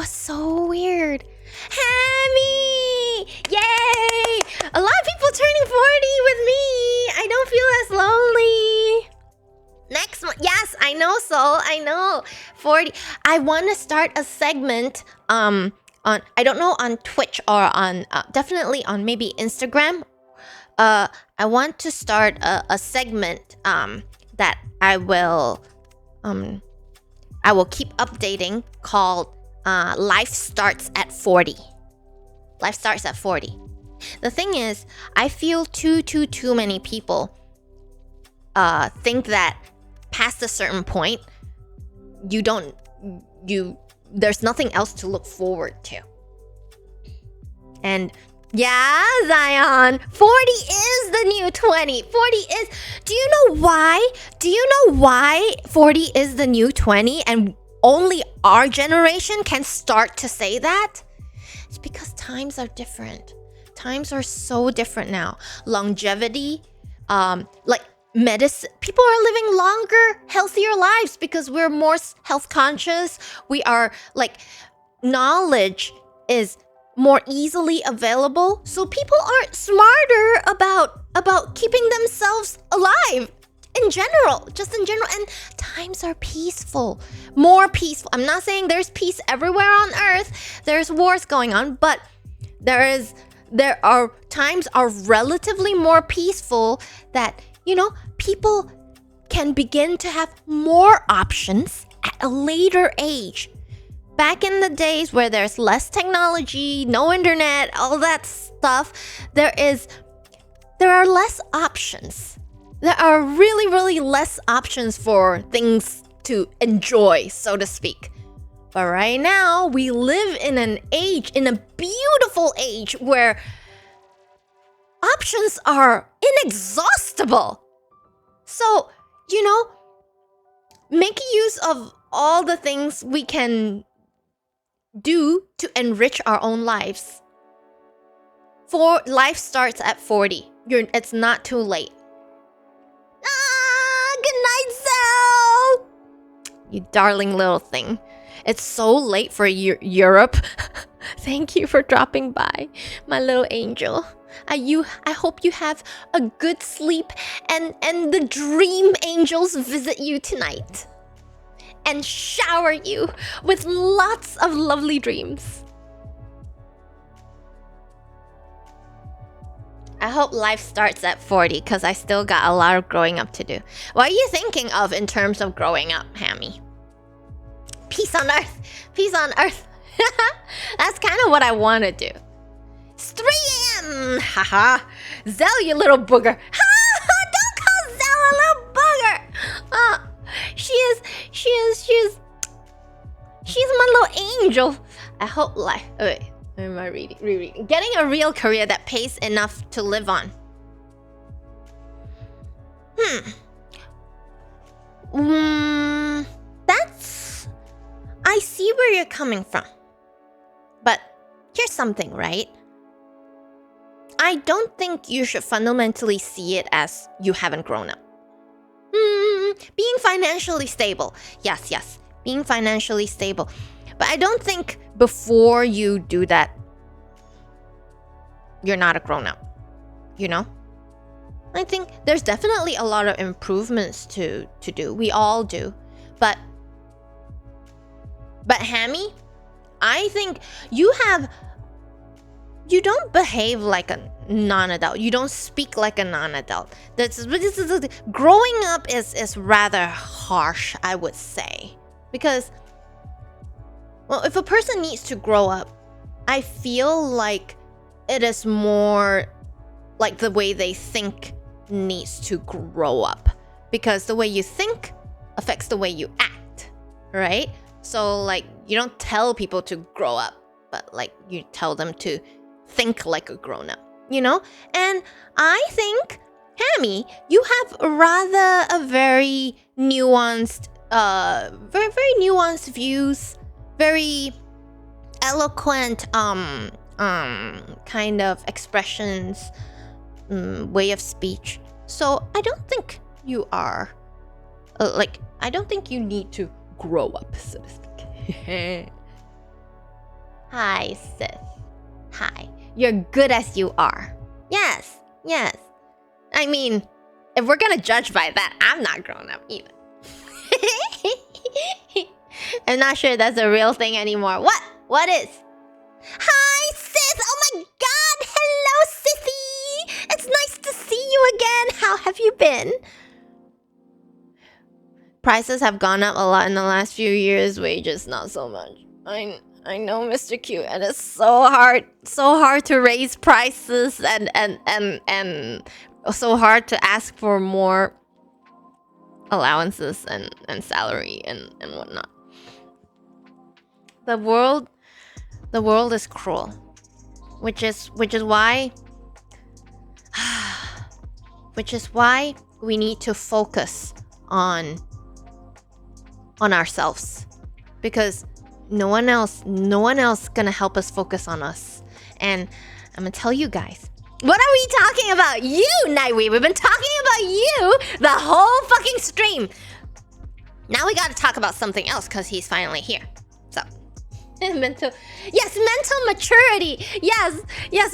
so weird. Hammy! Yay! A lot of people turning 40 with me. I don't feel as lonely. Next month, yes, I know, Soul. I know. 40. I want to start a segment on, I don't know, on Twitch or on definitely on maybe Instagram. I want to start a segment that I will keep updating, called Life Starts at 40. Life starts at 40. The thing is, I feel too many people think that past a certain point, there's nothing else to look forward to. And yeah, Zion, 40 is the new 20. 40 is... Do you know why? Do you know why 40 is the new 20 and only our generation can start to say that? It's because times are different. Times are so different now. Longevity, like medicine, people are living longer, healthier lives because we're more health conscious. We are like, knowledge is more easily available, so people are smarter about keeping themselves alive in general, and times are peaceful, more peaceful. I'm not saying there's peace everywhere on earth. There's wars going on, but there are times are relatively more peaceful that, you know, people can begin to have more options at a later age. back in the days where there's less technology, no internet, all that stuff, there are less options. There are really, really less options for things to enjoy, so to speak. But right now, we live in an age, in a beautiful age, where options are inexhaustible. So, making use of all the things we can do to enrich our own lives. For life starts at 40. It's not too late. Good night, Sal! You darling little thing. It's so late for Europe. Thank you for dropping by, my little angel. I hope you have a good sleep and the dream angels visit you tonight and shower you with lots of lovely dreams. I hope life starts at 40 because I still got a lot of growing up to do. What are you thinking of in terms of growing up, Hammy? Peace on earth. Peace on earth. That's kind of what I want to do. It's 3 a.m. Haha. Zell, you little booger. Don't call Zell a little booger. She's my little angel. I hope life. Oh, wait. Where am I rereading? Getting a real career that pays enough to live on. That's... I see where you're coming from. But here's something, right? I don't think you should fundamentally see it as you haven't grown up. Being financially stable. Yes. Being financially stable. But I don't think before you do that, you're not a grown-up. I think there's definitely a lot of improvements to do. We all do. But Hammy, I think you don't behave like a non-adult. You don't speak like a non-adult. Growing up is rather harsh, I would say. Because, well, if a person needs to grow up, I feel like it is more like the way they think needs to grow up. Because the way you think affects the way you act, right? So, like, you don't tell people to grow up, but, like, you tell them to think like a grown-up, And I think, Hammy, you have rather a very nuanced, very, very nuanced views, very eloquent, kind of expressions, way of speech. So I don't think you are, I don't think you need to grow up, so to speak. Hi, sis. Hi. You're good as you are. Yes. I mean, if we're gonna judge by that, I'm not grown up either. I'm not sure that's a real thing anymore. What is? Hi, sis! Oh my god! Hello, sissy! It's nice to see you again. How have you been? Prices have gone up a lot in the last few years. Wages, not so much. I know, Mr. Q, and it's so hard to raise prices and so hard to ask for more allowances and salary and whatnot. The world is cruel, which is why we need to focus on ourselves, because no one else gonna help us focus on us. And I'm gonna tell you guys, what are we talking about? You, Nightwave. We've been talking about you the whole fucking stream. Now we gotta talk about something else because he's finally here. So, mental maturity. Yes,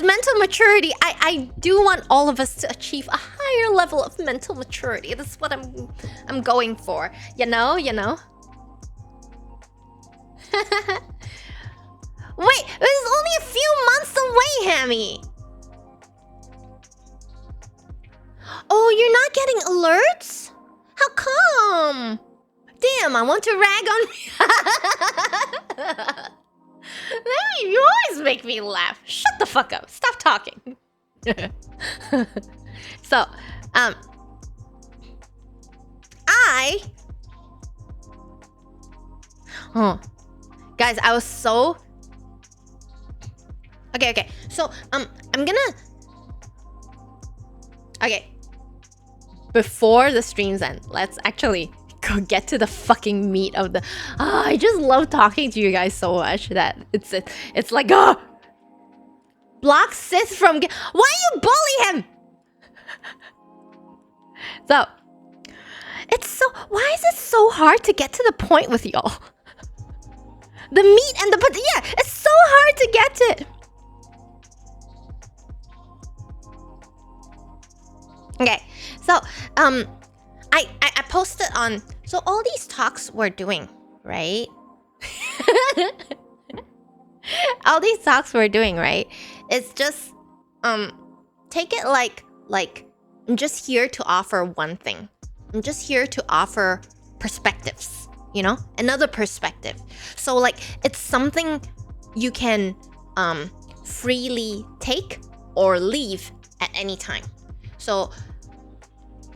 mental maturity. I do want all of us to achieve a higher level of mental maturity. That's what I'm going for. You know. Wait, this is only a few months away, Hammy. Oh, you're not getting alerts? How come? Damn, I want to rag on me. You always make me laugh. Shut the fuck up. Stop talking. So, guys, I was so... Okay. So, I'm gonna... Okay. Before the streams end, let's actually go get to the fucking meat of the... I just love talking to you guys so much that it's like... Block Sith from... Why you bully him? So... It's so... Why is it so hard to get to the point with y'all? The meat and the... Yeah, it's so hard to get to... Okay, so, I posted on... So all these talks we're doing, right? All these talks we're doing, right? It's just, take it like, I'm just here to offer one thing. I'm just here to offer perspectives, you know? Another perspective. So, like, it's something you can, freely take or leave at any time. So,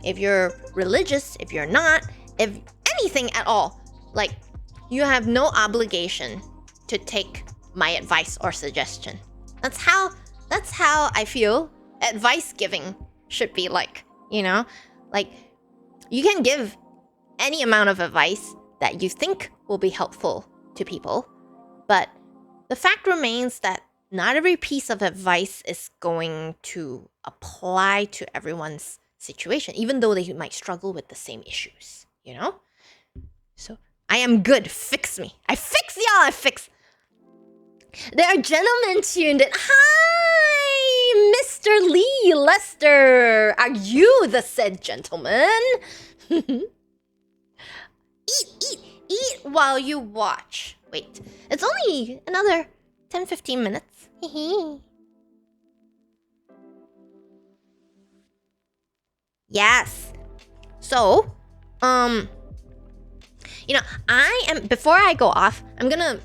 if you're religious, if you're not, if anything at all, like, you have no obligation to take my advice or suggestion. That's how I feel advice giving should be like, you know? Like, you can give any amount of advice that you think will be helpful to people, but the fact remains that not every piece of advice is going to apply to everyone's situation, even though they might struggle with the same issues, you know? So, I am good. Fix me. I fix y'all. I fix... There are gentlemen tuned in. Hi, Mr. Lee Lester. Are you the said gentleman? Eat while you watch. Wait, it's only another 10-15 minutes. Yes. So, you know, before I go off, I'm gonna,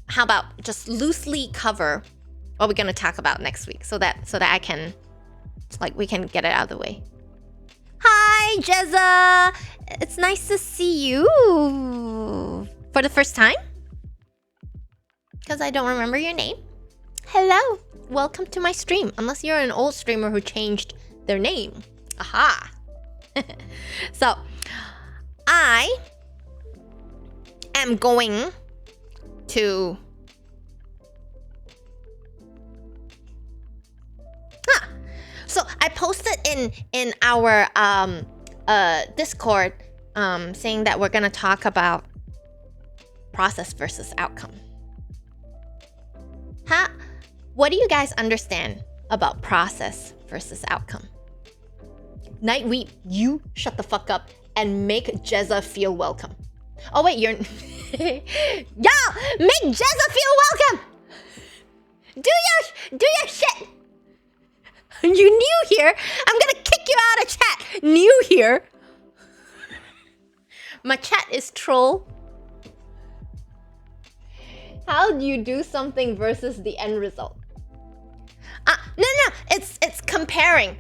how about just loosely cover what we're gonna talk about next week so that I can, like, we can get it out of the way. Hi, Jezza! It's nice to see you for the first time. Because I don't remember your name. Hello, welcome to my stream. Unless you're an old streamer who changed their name. Aha! So, I am going to... So, I posted in our Discord saying that we're going to talk about process versus outcome. What do you guys understand about process versus outcome? Nightweep, you shut the fuck up and make Jezza feel welcome. Oh wait, you're... Y'all, make Jezza feel welcome! Do your shit! You new here? I'm gonna kick you out of chat. New here? My chat is troll. How do you do something versus the end result? No, it's comparing.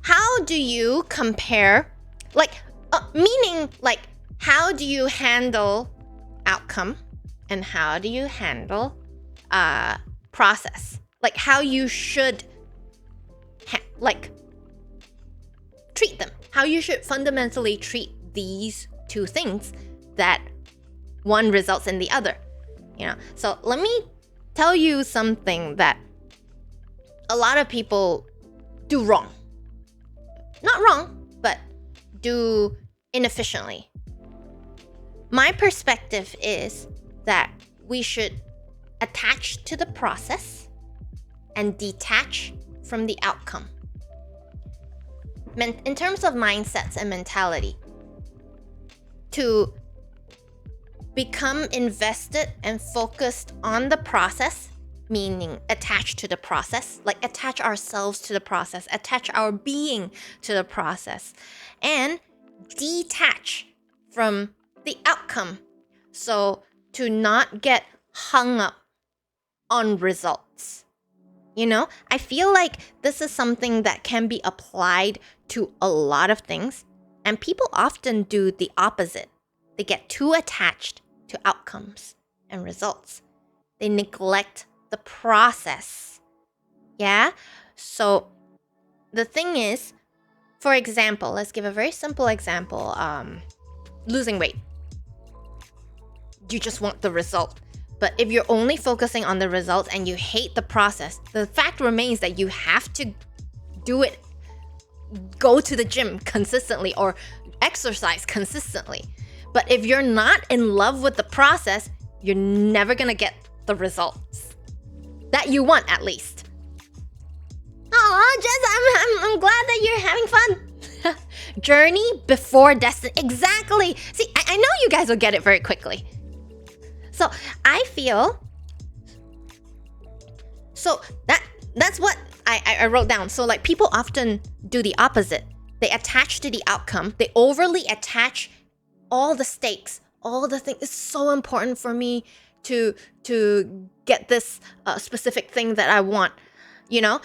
How do you compare? Like, meaning, like, how do you handle outcome and how do you handle process? Like, how you should, treat them. How you should fundamentally treat these two things that one results in the other. You know, so let me tell you something that a lot of people do wrong. Not wrong, but do inefficiently. My perspective is that we should attach to the process and detach from the outcome. In terms of mindsets and mentality, to become invested and focused on the process, meaning attached to the process, like attach ourselves to the process, attach our being to the process, and detach from the outcome. So to not get hung up on results. You know, I feel like this is something that can be applied to a lot of things, and people often do the opposite. They get too attached to outcomes and results. They neglect the process. Yeah? So the thing is, for example, let's give a very simple example. Losing weight. You just want the result. But if you're only focusing on the result and you hate the process, the fact remains that you have to do it, go to the gym consistently or exercise consistently. But if you're not in love with the process, you're never gonna get the results that you want, at least. Oh, Jess, I'm glad that you're having fun. Journey before destiny. Exactly. See, I know you guys will get it very quickly. So I feel, so that's what I wrote down. So like people often do the opposite. They attach to the outcome. They overly attach all the stakes, all the things. It's so important for me to get this specific thing that I want, you know?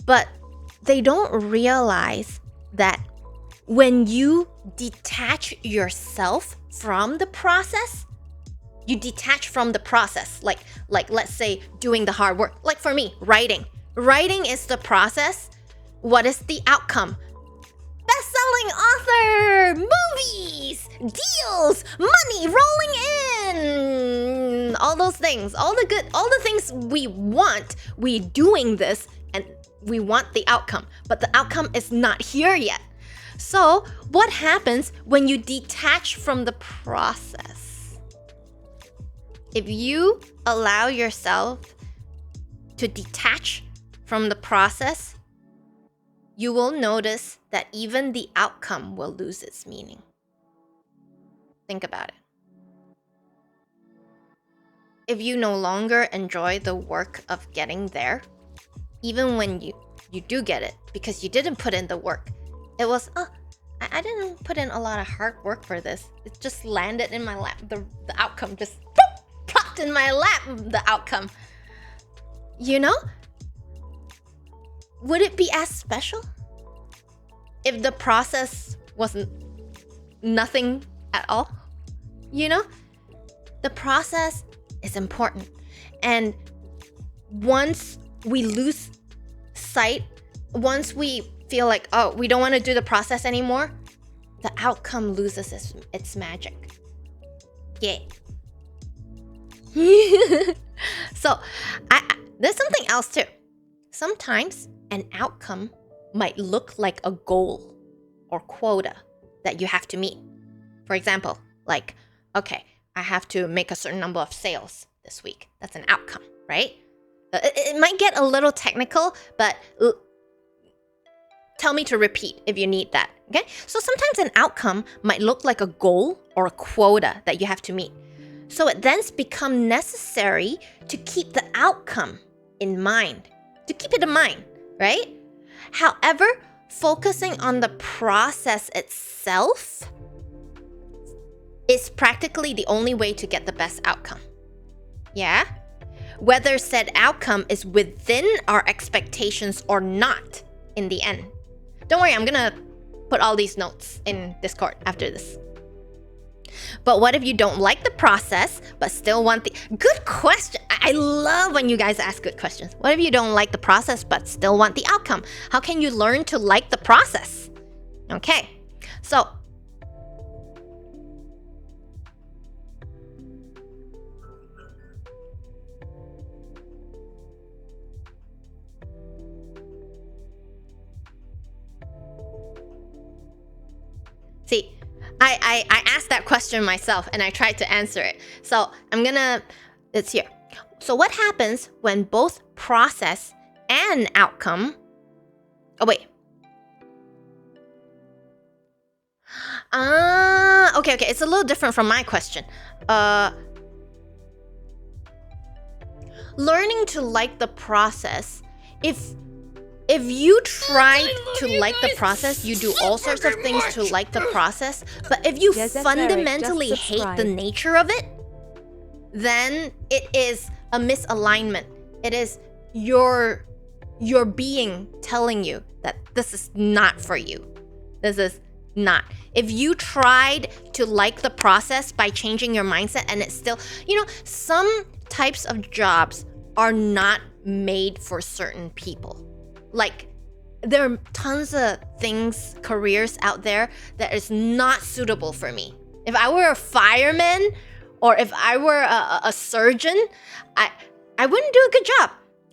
But they don't realize that when you detach yourself from the process, you detach from the process, like let's say doing the hard work. Like for me, writing. Writing is the process. What is the outcome? Best-selling author, movies, deals, money rolling in, all those things, all the things we want. We doing this and we want the outcome, but the outcome is not here yet. So what happens when you detach from the process? If you allow yourself to detach from the process, you will notice that even the outcome will lose its meaning. Think about it. If you no longer enjoy the work of getting there, even when you do get it, because you didn't put in the work, it was, I didn't put in a lot of hard work for this. It just landed in my lap. The outcome just popped in my lap, the outcome. You know? Would it be as special if the process wasn't nothing at all? You know? The process is important. And once we lose sight, once we feel like, oh, we don't want to do the process anymore, the outcome loses its magic. Yeah. So, there's something else too. Sometimes an outcome might look like a goal or quota that you have to meet. For example, like, okay, I have to make a certain number of sales this week. That's an outcome, right? It might get a little technical, but tell me to repeat if you need that, okay? So sometimes an outcome might look like a goal or a quota that you have to meet. So it then becomes necessary to keep the outcome in mind, right? However, focusing on the process itself is practically the only way to get the best outcome. Yeah? Whether said outcome is within our expectations or not in the end. Don't worry, I'm gonna put all these notes in Discord after this. But what if you don't like the process, but still want the... Good question. I love when you guys ask good questions. What if you don't like the process, but still want the outcome? How can you learn to like the process? Okay, so... See, I asked that question myself and I tried to answer it. So it's here. So what happens when both process and outcome... Oh, wait. Okay. It's a little different from my question. Learning to like the process, if if you try to like the process, you do all sorts of things to like the process, but if you fundamentally hate the nature of it, then it is a misalignment. It is your being telling you that this is not for you. This is not. If you tried to like the process by changing your mindset and it's still, some types of jobs are not made for certain people. Like, there are tons of things, careers out there that is not suitable for me. If I were a fireman or if I were a surgeon, I wouldn't do a good job.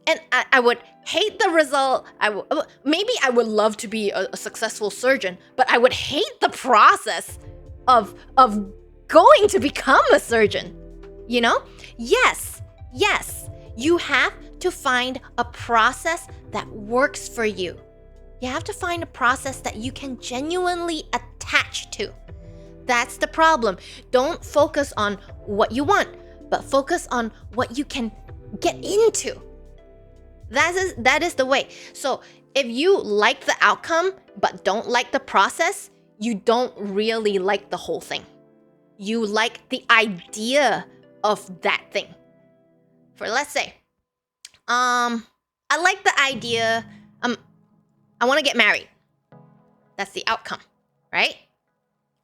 And I would hate the result. Maybe I would love to be a successful surgeon, but I would hate the process of going to become a surgeon. Yes, you have to find a process that works for you. You have to find a process that you can genuinely attach to. That's the problem. Don't focus on what you want, but focus on what you can get into. That is the way. So if you like the outcome but don't like the process, you don't really like the whole thing. You like the idea of that thing. For let's say, I like the idea, I want to get married. That's the outcome, right?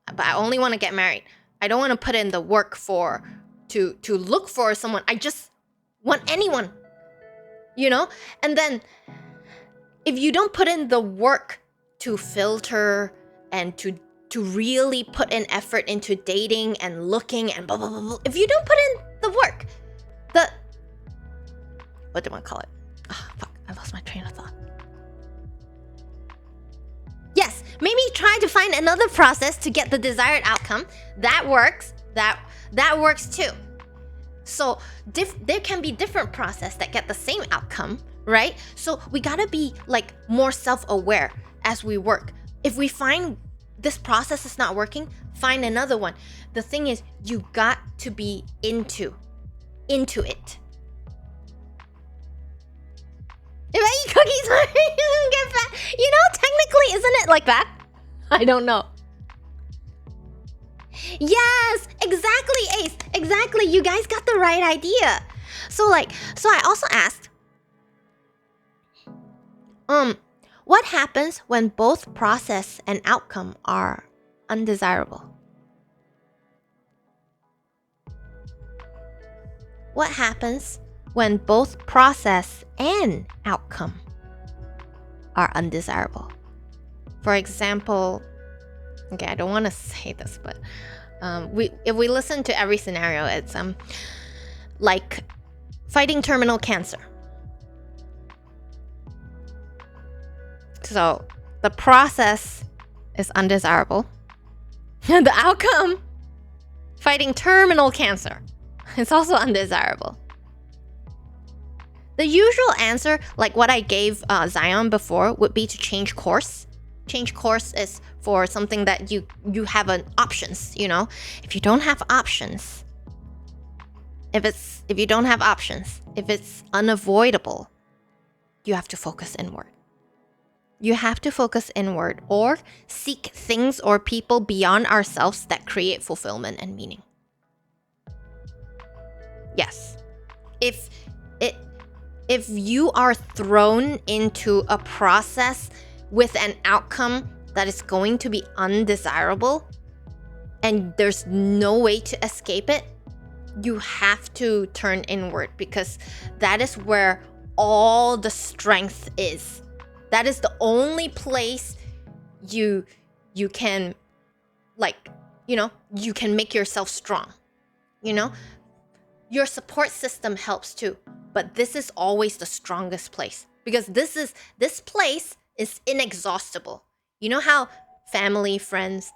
But I only want to get married. I don't want to put in the work to look for someone. I just want anyone. And then if you don't put in the work to filter and to really put in effort into dating and looking and blah blah blah, blah. If you don't put in the work, what do I call it? Oh, fuck, I lost my train of thought. Yes, maybe try to find another process to get the desired outcome. That works. That works too. So there can be different process that get the same outcome, right? So we gotta be like more self-aware as we work. If we find this process is not working, find another one. The thing is, you got to be into it. If I eat cookies, I get fat. Technically, isn't it like that? I don't know. Yes, exactly, Ace. Exactly. You guys got the right idea. So I also asked, what happens when both process and outcome are undesirable? What happens when both process and outcome are undesirable? For example, okay, I don't want to say this, but if we listen to every scenario, it's like fighting terminal cancer. So the process is undesirable. The outcome, fighting terminal cancer, is also undesirable. The usual answer, like what I gave Zion before, would be to change course. Change course is for something that you have an options, If you don't have options, if you don't have options, if it's unavoidable, you have to focus inward. You have to focus inward or seek things or people beyond ourselves that create fulfillment and meaning. Yes. If you are thrown into a process with an outcome that is going to be undesirable and there's no way to escape it, you have to turn inward, because that is where all the strength is. That is the only place you can, you can make yourself strong. Your support system helps too, but this is always the strongest place, because this place is inexhaustible. You know how family, friends,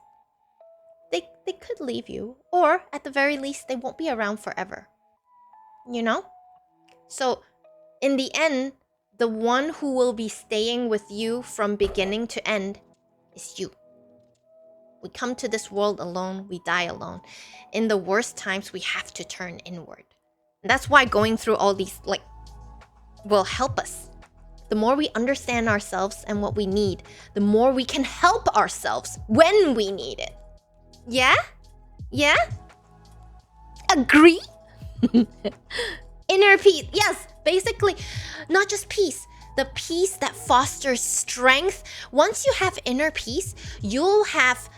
they could leave you, or at the very least, they won't be around forever. So in the end, the one who will be staying with you from beginning to end is you. We come to this world alone, we die alone. In the worst times, we have to turn inward. And that's why going through all these will help us the more we understand ourselves and what we need, the more we can help ourselves when we need it. Yeah? Yeah? Agree? Inner peace. Yes, basically, not just peace. The peace that fosters strength. Once you have inner peace, you'll have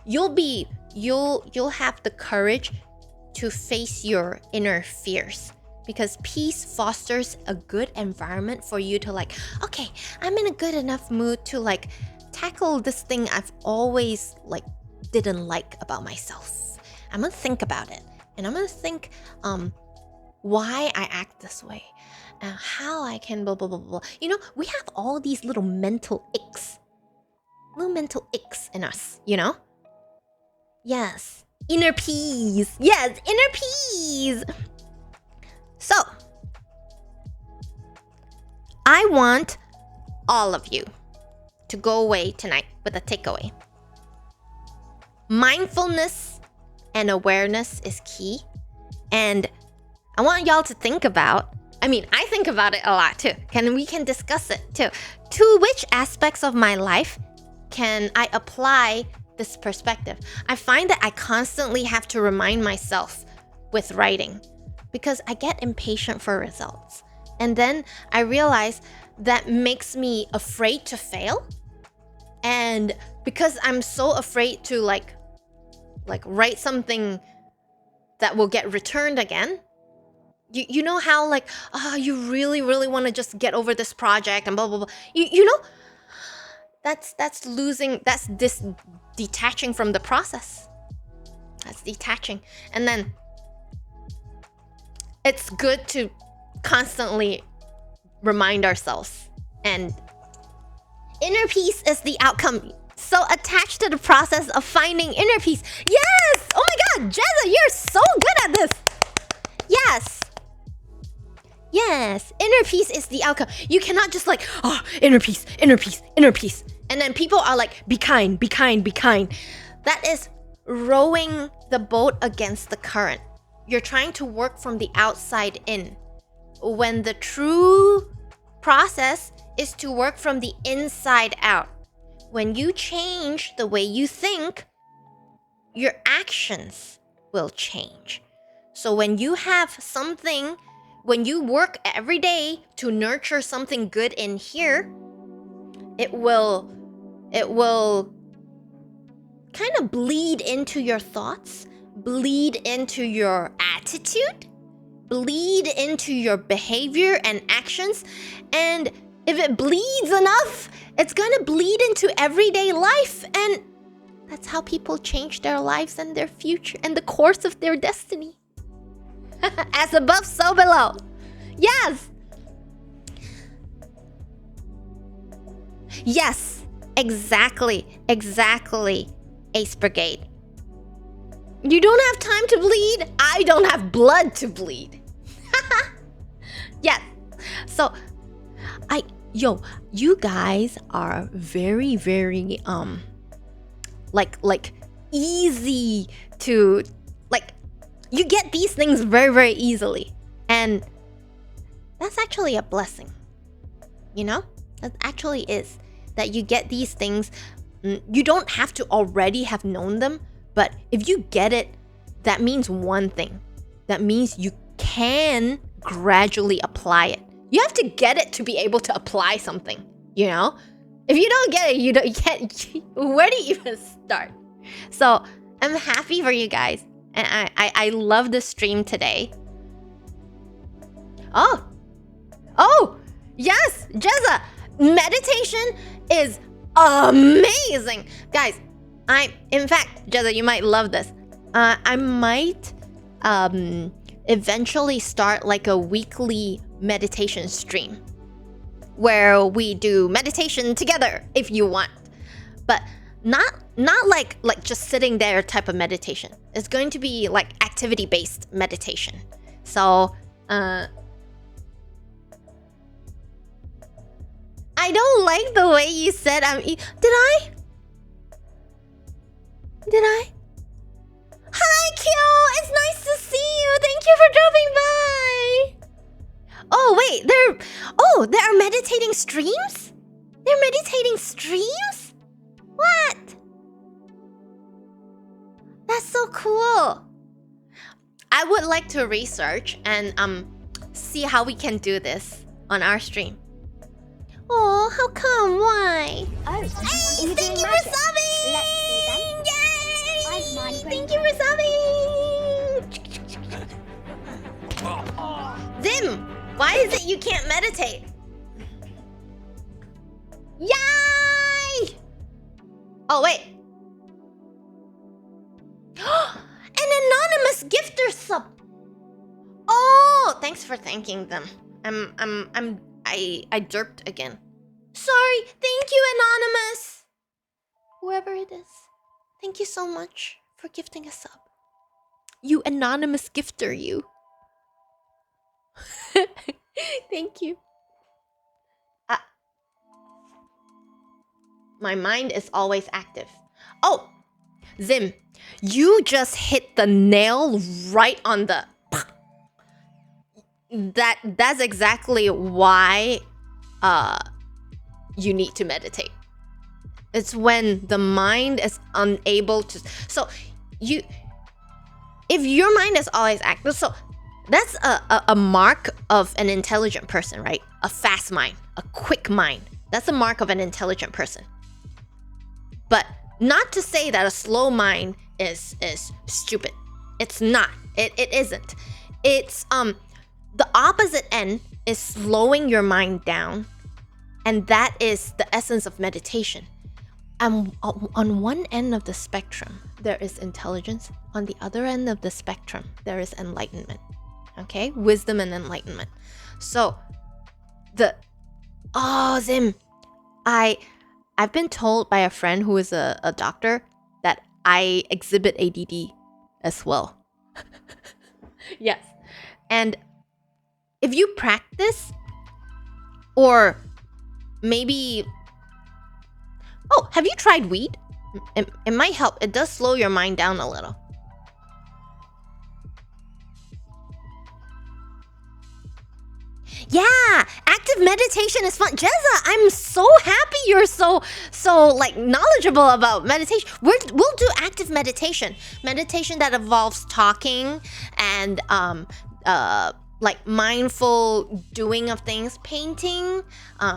you'll have the courage to face your inner fears. Because peace fosters a good environment for you to like, okay, I'm in a good enough mood to like tackle this thing I've always like didn't like about myself. I'm gonna think about it, and I'm gonna think why I act this way and how I can blah blah blah blah. You know, we have all these little mental icks in us, you know? Yes, inner peace. Yes, inner peace. So, I want all of you to go away tonight with a takeaway. Mindfulness and awareness is key. And I want y'all to think about, I think about it a lot too. We can discuss it too. To which aspects of my life can I apply this perspective? I find that I constantly have to remind myself with writing because I get impatient for results. And then I realize that makes me afraid to fail. And because I'm so afraid to like write something that will get returned again, you know how like, you really want to just get over this project and blah blah blah. You know, that's detaching from the process. That's detaching. And then it's good to constantly remind ourselves. And inner peace is the outcome. So attached to the process of finding inner peace. Yes! Oh my god, Jezza, you're so good at this. Yes. Yes, inner peace is the outcome. You cannot just like, inner peace. And then people are like, be kind. That is rowing the boat against the current. You're trying to work from the outside in. When the true process is to work from the inside out. When you change the way you think, your actions will change. So when you have something, when you work every day to nurture something good in here, it will kind of bleed into your thoughts, bleed into your attitude, bleed into your behavior and actions. And if it bleeds enough, it's gonna bleed into everyday life. And that's how people change their lives and their future and the course of their destiny. As above, so below. Yes. Yes, exactly. Ace Brigade. You don't have time to bleed. I don't have blood to bleed. Yes. So, you guys are very, like easy to, like, you get these things very easily. And that's actually a blessing. You know? That actually is. That you get these things. You don't have to already have known them. But if you get it, that means one thing. That means you can gradually apply it. You have to get it to be able to apply something, you know? If you don't get it, you can't, where do you even start? So I'm happy for you guys. And I love the stream today. Oh, yes, Jezza, meditation is amazing. Guys, in fact, Jezza, you might love this. I might eventually start like a weekly meditation stream where we do meditation together if you want. But not like just sitting there type of meditation. It's going to be like activity-based meditation. So, I don't like the way you said Did I? Hi, Kyo! It's nice to see you! Thank you for dropping by! Oh wait, there are meditating streams? They're meditating streams? What? That's so cool. I would like to research and see how we can do this on our stream. Oh, how come? Why? Oh, hey, thank you for subbing! Yay! Thank you for subbing! Zim, why is it you can't meditate? Yay! Oh, wait. An anonymous gifter sub. Oh, thanks for thanking them. I derped again. Sorry. Thank you, anonymous. Whoever it is. Thank you so much for gifting a sub. You anonymous gifter, you. Thank you. My mind is always active. Oh, Zim, you just hit the nail right on the... That's exactly why you need to meditate. It's when the mind is unable to... So, if your mind is always active, so that's a mark of an intelligent person, right? A fast mind, a quick mind. That's a mark of an intelligent person. But not to say that a slow mind is stupid. It's not. It isn't. It's the opposite end is slowing your mind down, and that is the essence of meditation. And on one end of the spectrum, there is intelligence. On the other end of the spectrum, there is enlightenment. Okay? Wisdom and enlightenment. So, Zim, I've been told by a friend who is a doctor that I exhibit ADD as well. Yes. And if you practice, or maybe... Oh, have you tried weed? It might help. It does slow your mind down a little. Yeah, active meditation is fun. Jezza, I'm so happy you're so like knowledgeable about meditation. We'll do active meditation. Meditation that involves talking and like mindful doing of things, painting,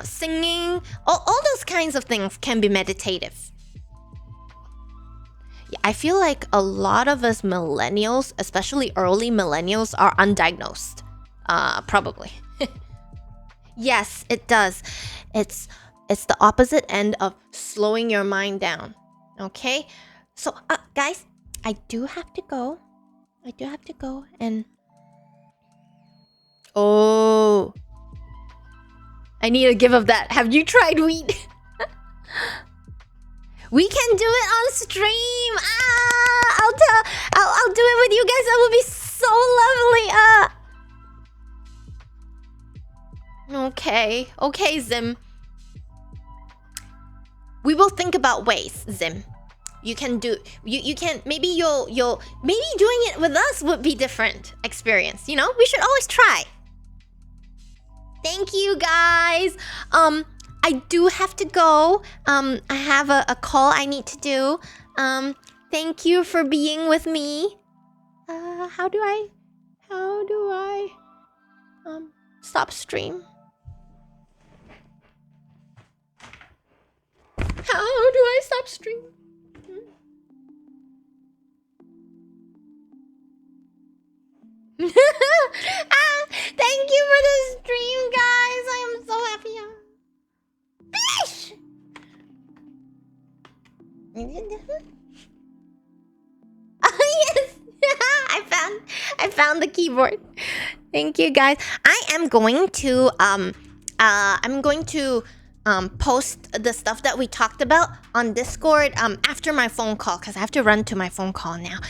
singing, all those kinds of things can be meditative. Yeah, I feel like a lot of us millennials, especially early millennials, are undiagnosed. Probably. Yes, it does. It's the opposite end of slowing your mind down. Okay? So, guys, I do have to go. And... Oh. I need a give of that. Have you tried weed? We can do it on stream. I'll do it with you guys. That would be so lovely. Okay, Zim. We will think about ways, Zim. You can do... You can... Maybe you'll... Maybe doing it with us would be different experience, you know? We should always try. Thank you, guys. I do have to go. I have a call I need to do. Thank you for being with me. How do I stop stream? How do I stop stream? Thank you for the stream, guys. I am so happy. Bish! Oh, yes. I found the keyboard. Thank you, guys. I am going to post the stuff that we talked about on Discord after my phone call, because I have to run to my phone call now.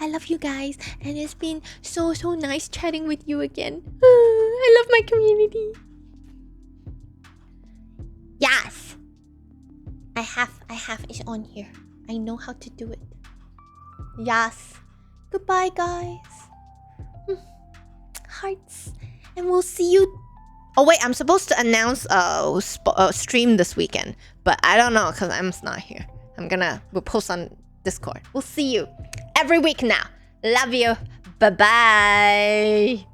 I love you guys, and it's been so nice chatting with you again. I love my community. Yes, I have it on here. I know how to do it. Yes. Goodbye, guys. Hearts And we'll see you. Oh wait, I'm supposed to announce a stream this weekend, but I don't know because I'm not here. We'll post on Discord. We'll see you every week now. Love you. Bye bye.